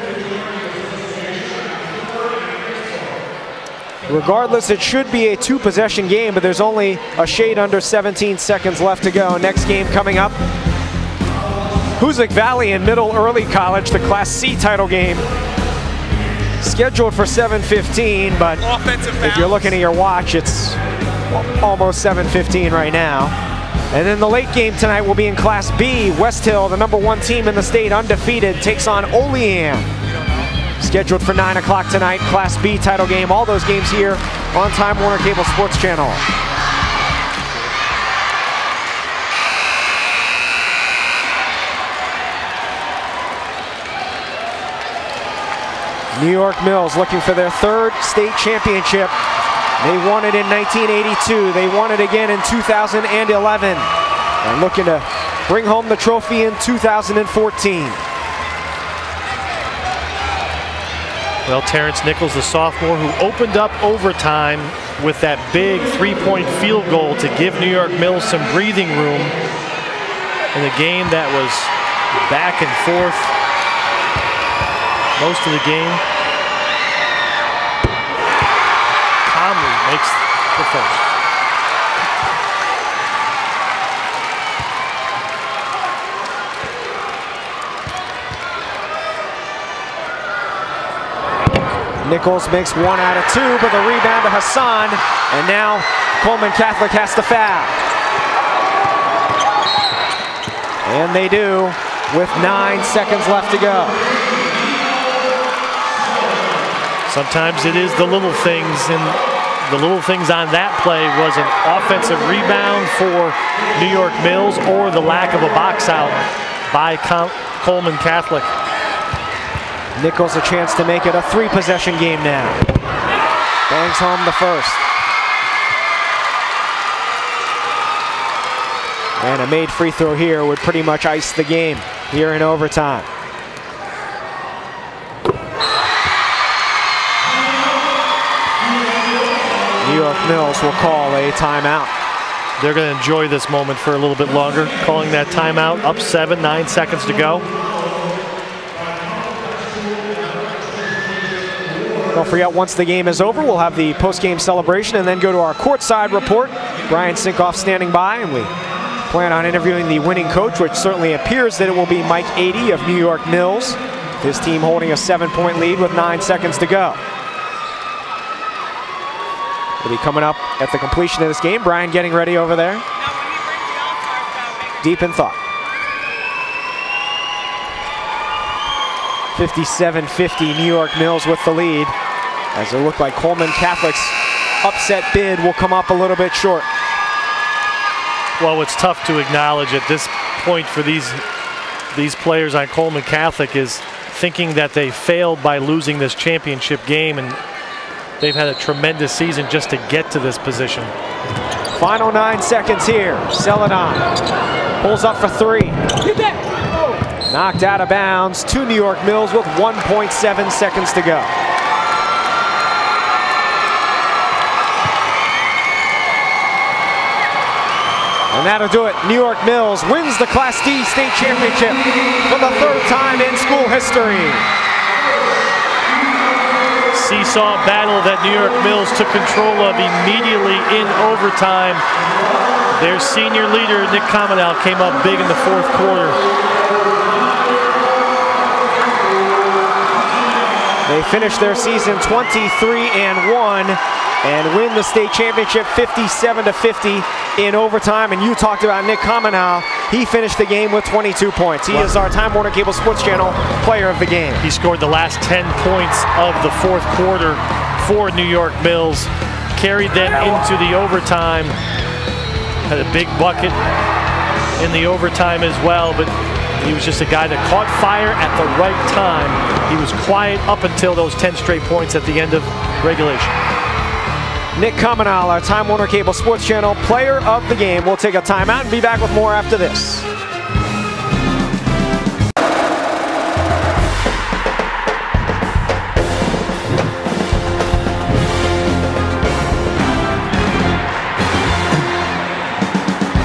Regardless, it should be a 2-possession game, but there's only a shade under 17 seconds left to go. Next game coming up. Hoosick Valley and Middle Early College, the Class C title game. Scheduled for 7:15, but if you're looking at your watch, it's almost 7:15 right now. And then the late game tonight will be in Class B. West Hill, the #1 team in the state, undefeated, takes on Olean. Scheduled for 9 o'clock tonight, Class B title game. All those games here on Time Warner Cable Sports Channel. New York Mills looking for their 3rd state championship. They won it in 1982. They won it again in 2011. And looking to bring home the trophy in 2014. Well, Terrence Nichols, the sophomore, who opened up overtime with that big 3-point field goal to give New York Mills some breathing room in a game that was back and forth most of the game. Conley makes the first. Nichols makes 1 out of 2, but the rebound to Hassan, and now Coleman Catholic has to foul. And they do with 9 seconds left to go. Sometimes it is the little things, and the little things on that play was an offensive rebound for New York Mills or the lack of a box out by Coleman Catholic. Nichols a chance to make it a 3-possession game now. Bangs home the first. And a made free throw here would pretty much ice the game here in overtime. New York Mills will call a timeout. They're going to enjoy this moment for a little bit longer, calling that timeout. Up 7, 9 seconds to go. Don't forget, once the game is over, we'll have the post-game celebration and then go to our courtside report. Brian Sinkoff standing by, and we plan on interviewing the winning coach, which certainly appears that it will be Mike 80 of New York Mills. His team holding a 7-point lead with 9 seconds to go. Will be coming up at the completion of this game. Brian getting ready over there. Deep in thought. 57-50 New York Mills with the lead, as it looked like Coleman Catholic's upset bid will come up a little bit short. Well, it's tough to acknowledge at this point for these players on Coleman Catholic is thinking that they failed by losing this championship game, and they've had a tremendous season just to get to this position. Final 9 seconds here. Celadon pulls up for 3. Knocked out of bounds to New York Mills with 1.7 seconds to go. And that'll do it. New York Mills wins the Class D state championship for the 3rd time in school history. Seesaw battle that New York Mills took control of immediately in overtime. Their senior leader, Nick Cominal, came up big in the 4th quarter. They finished their season 23-1 and win the state championship 57-50 in overtime. And you talked about Nick Cominal. He finished the game with 22 points. He is our Time Warner Cable Sports Channel player of the game. He scored the last 10 points of the 4th quarter for New York Mills. Carried them into the overtime. Had a big bucket in the overtime as well, but he was just a guy that caught fire at the right time. He was quiet up until those 10 straight points at the end of regulation. Nick Cominal, our Time Warner Cable Sports Channel player of the game. We'll take a timeout and be back with more after this.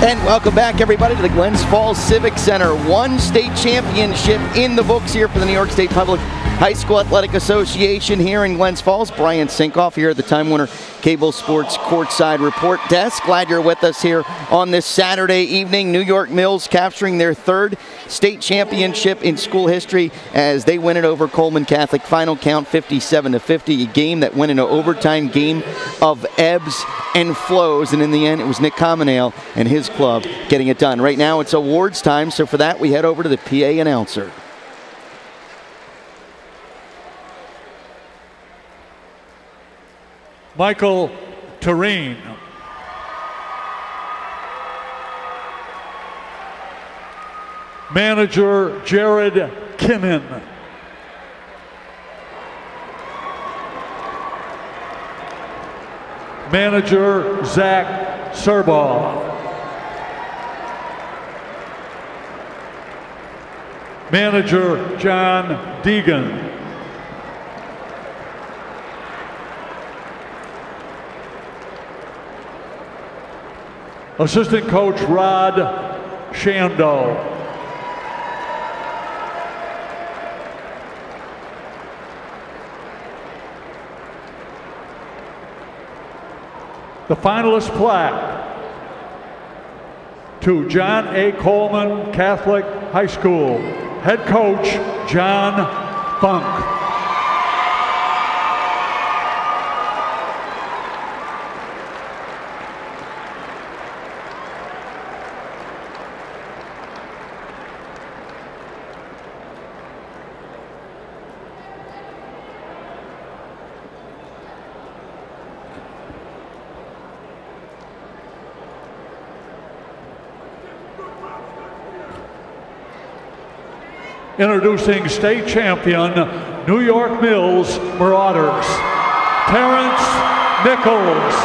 And welcome back, everybody, to the Glens Falls Civic Center. One state championship in the books here for the New York State Public High School Athletic Association here in Glens Falls. Brian Sinkoff here at the Time Warner Cable Sports Courtside Report Desk. Glad you're with us here on this Saturday evening. New York Mills capturing their third state championship in school history as they win it over Coleman Catholic. Final count 57-50, a game that went into overtime, game of ebbs and flows, and in the end it was Nick Cominale and his club getting it done. Right now it's awards time, so for that we head over to the PA announcer. Michael Tureen. Manager Jared Kinnan. Manager Zach Serbaugh. Manager John Deegan. Assistant Coach Rod Shando. The finalist plaque to John A. Coleman Catholic High School, head coach John Funk. Introducing state champion, New York Mills Marauders, Terrence Nichols.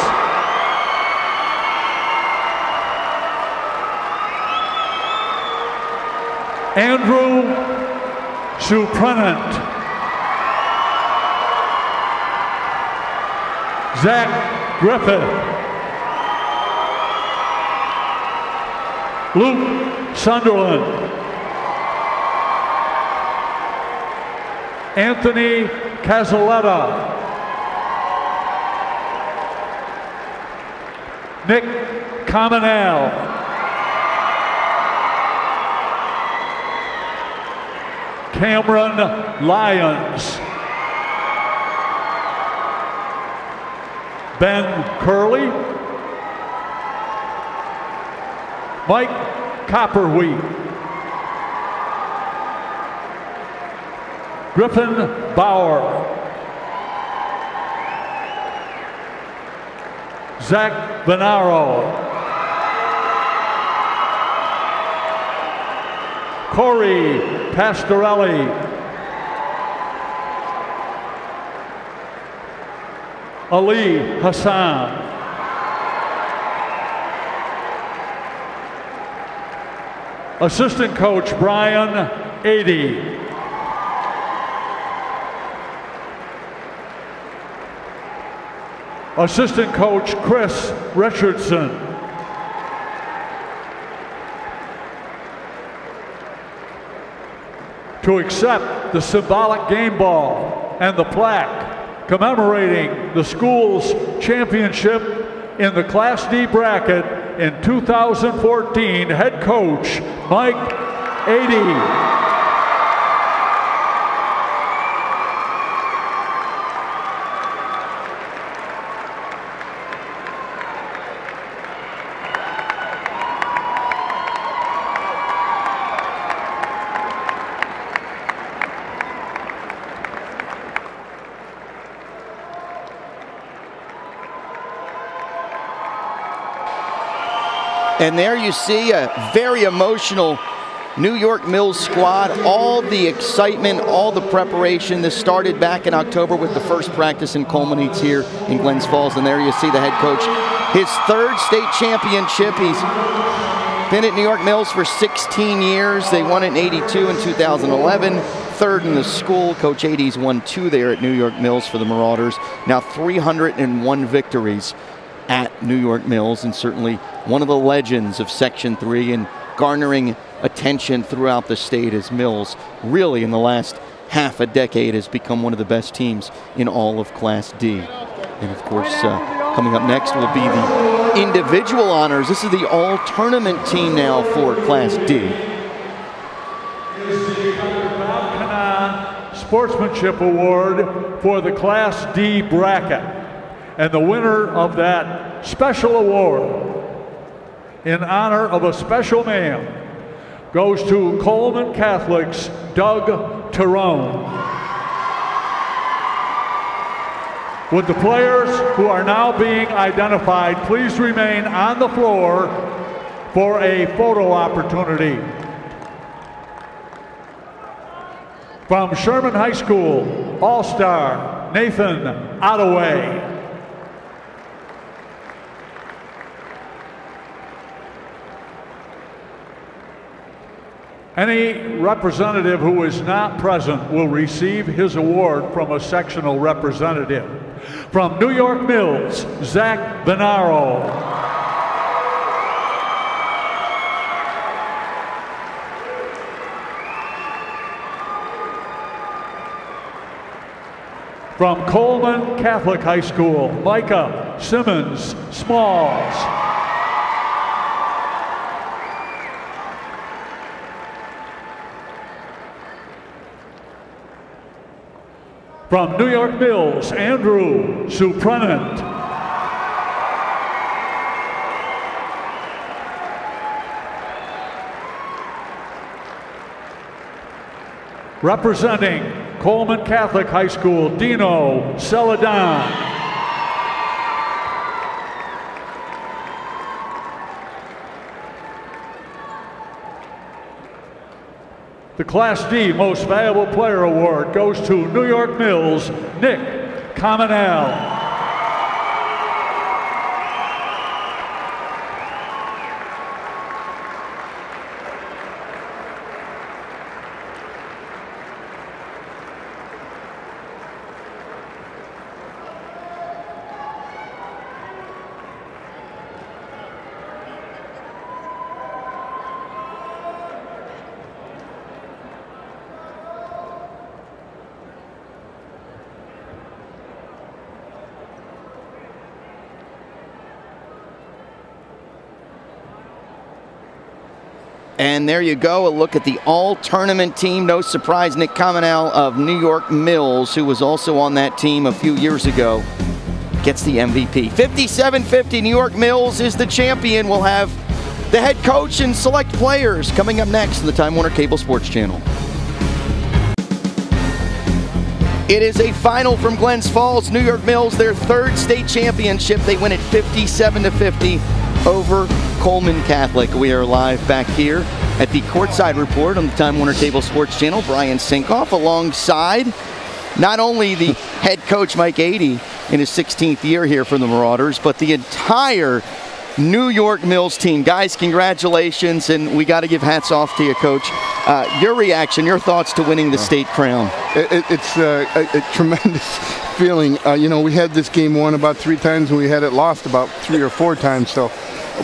Andrew Suprenant. Zach Griffith. Luke Sunderland. Anthony Casaletta. Nick Cominale. Cameron Lyons. Ben Curley. Mike Copperwheat. Griffin Bauer. Zach Venaro. Corey Pastorelli. Ali Hassan. Assistant coach Brian Adey. Assistant coach Chris Richardson. To accept the symbolic game ball and the plaque commemorating the school's championship in the Class D bracket in 2014, head coach Mike Adey. And there you see a very emotional New York Mills squad, all the excitement, all the preparation. This started back in October with the first practice and culminates here in Glens Falls. And there you see the head coach, his third state championship. He's been at New York Mills for 16 years. They won it in '82 and 2011. Third in the school. Coach Adey's won 2 there at New York Mills for the Marauders. Now 301 victories at New York Mills, and certainly one of the legends of Section 3 and garnering attention throughout the state as Mills really in the last half a decade has become one of the best teams in all of Class D. And of course, coming up next will be the individual honors. This is the all-tournament team now for Class D. Sportsmanship Award for the Class D bracket. And the winner of that special award in honor of a special man goes to Coleman Catholic's Doug Tyrone. Would the players who are now being identified please remain on the floor for a photo opportunity. From Sherman High School, All-Star Nathan Ottaway. Any representative who is not present will receive his award from a sectional representative. From New York Mills, Zach Venaro. From Coleman Catholic High School, Micah Simmons Smalls. From New York Mills, Andrew Suprenant. Representing Coleman Catholic High School, Dino Celadon. The Class D Most Valuable Player Award goes to New York Mills, Nick Cominell. And there you go, a look at the all-tournament team. No surprise, Nick Cominell of New York Mills, who was also on that team a few years ago, gets the MVP. 57-50, New York Mills is the champion. We'll have the head coach and select players coming up next on the Time Warner Cable Sports Channel. It is a final from Glens Falls. New York Mills, their third state championship. They win it 57-50 over Coleman Catholic. We are live back here at the Courtside Report on the Time Warner Cable Sports Channel. Brian Sinkoff alongside not only the head coach Mike Adey in his 16th year here for the Marauders, but the entire New York Mills team. Guys, congratulations, and we got to give hats off to you, Coach. Your reaction, your thoughts to winning the state crown. It's a tremendous feeling. You know, we had this game won about 3 times, and we had it lost about 3 or 4 times, so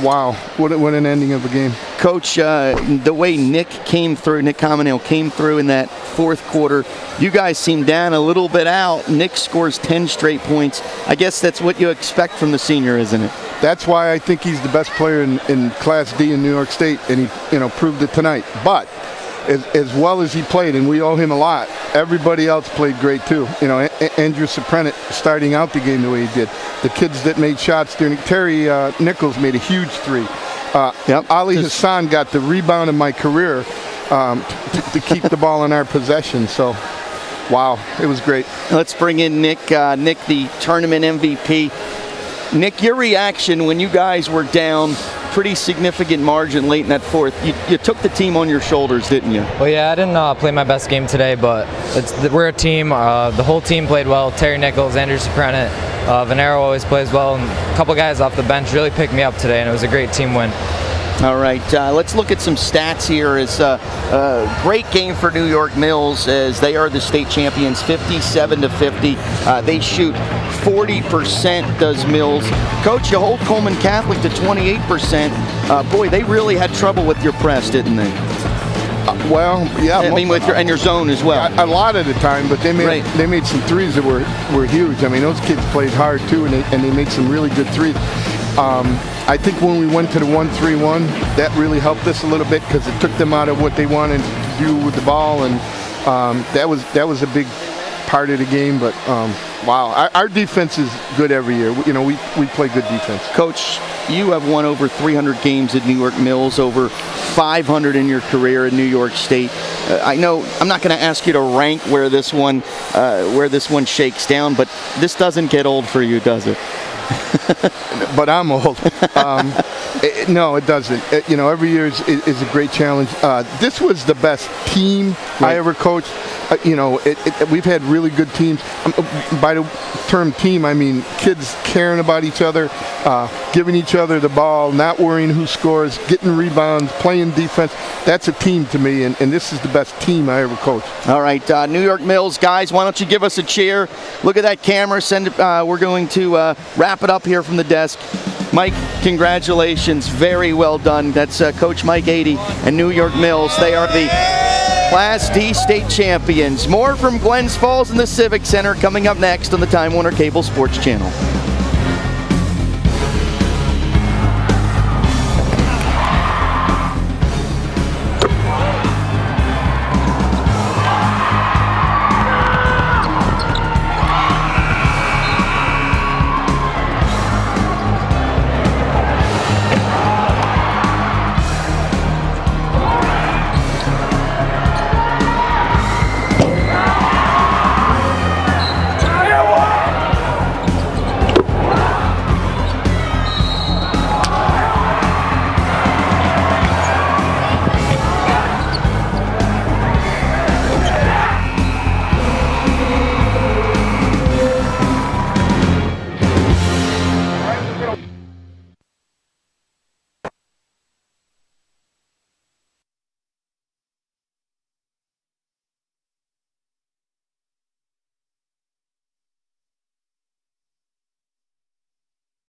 wow, what an ending of a game. Coach, the way Nick Cominell came through in that fourth quarter, you guys seem down a little bit out. Nick scores 10 straight points. I guess that's what you expect from the senior, isn't it? That's why I think he's the best player in Class D in New York State, and he proved it tonight. But as well as he played, and we owe him a lot, everybody else played great too. You know, Andrew Suprenant starting out the game the way he did. The kids that made shots during, Terry Nichols made a huge 3. Ali Hassan got the rebound of my career to keep the ball in our possession. So, wow, it was great. Let's bring in Nick. Nick, the tournament MVP. Nick, your reaction when you guys were down pretty significant margin late in that fourth. You took the team on your shoulders, didn't you? Well, yeah, I didn't play my best game today, but we're a team. The whole team played well. Terry Nichols, Andrew Suprenant, Venero always plays well, and a couple guys off the bench really picked me up today, and it was a great team win. All right, let's look at some stats here. It's a great game for New York Mills as they are the state champions, 57-50. They shoot 40%, does Mills. Coach, you hold Coleman Catholic to 28%. Boy, they really had trouble with your press, didn't they? Well, yeah. I mean, with your zone as well. A lot of the time, but they made some threes that were huge. I mean, those kids played hard too, and they made some really good threes. I think when we went to the 1-3-1, that really helped us a little bit because it took them out of what they wanted to do with the ball, and that was a big part of the game. But wow, our defense is good every year. You know, we play good defense. Coach, you have won over 300 games at New York Mills, over 500 in your career in New York State. I know I'm not going to ask you to rank where this one shakes down, but this doesn't get old for you, does it? But I'm old. No, it doesn't. You know, every year is a great challenge. This was the best team I ever coached. You know, we've had really good teams. By the term team, I mean kids caring about each other, giving each other the ball, not worrying who scores, getting rebounds, playing defense. That's a team to me, and this is the best team I ever coached. All right, New York Mills, guys, why don't you give us a cheer? Look at that camera. Send it. We're going to wrap it up here from the desk. Mike, congratulations. Very well done. That's Coach Mike Adey and New York Mills. They are the Class D state champions. More from Glens Falls and the Civic Center coming up next on the Time Warner Cable Sports Channel.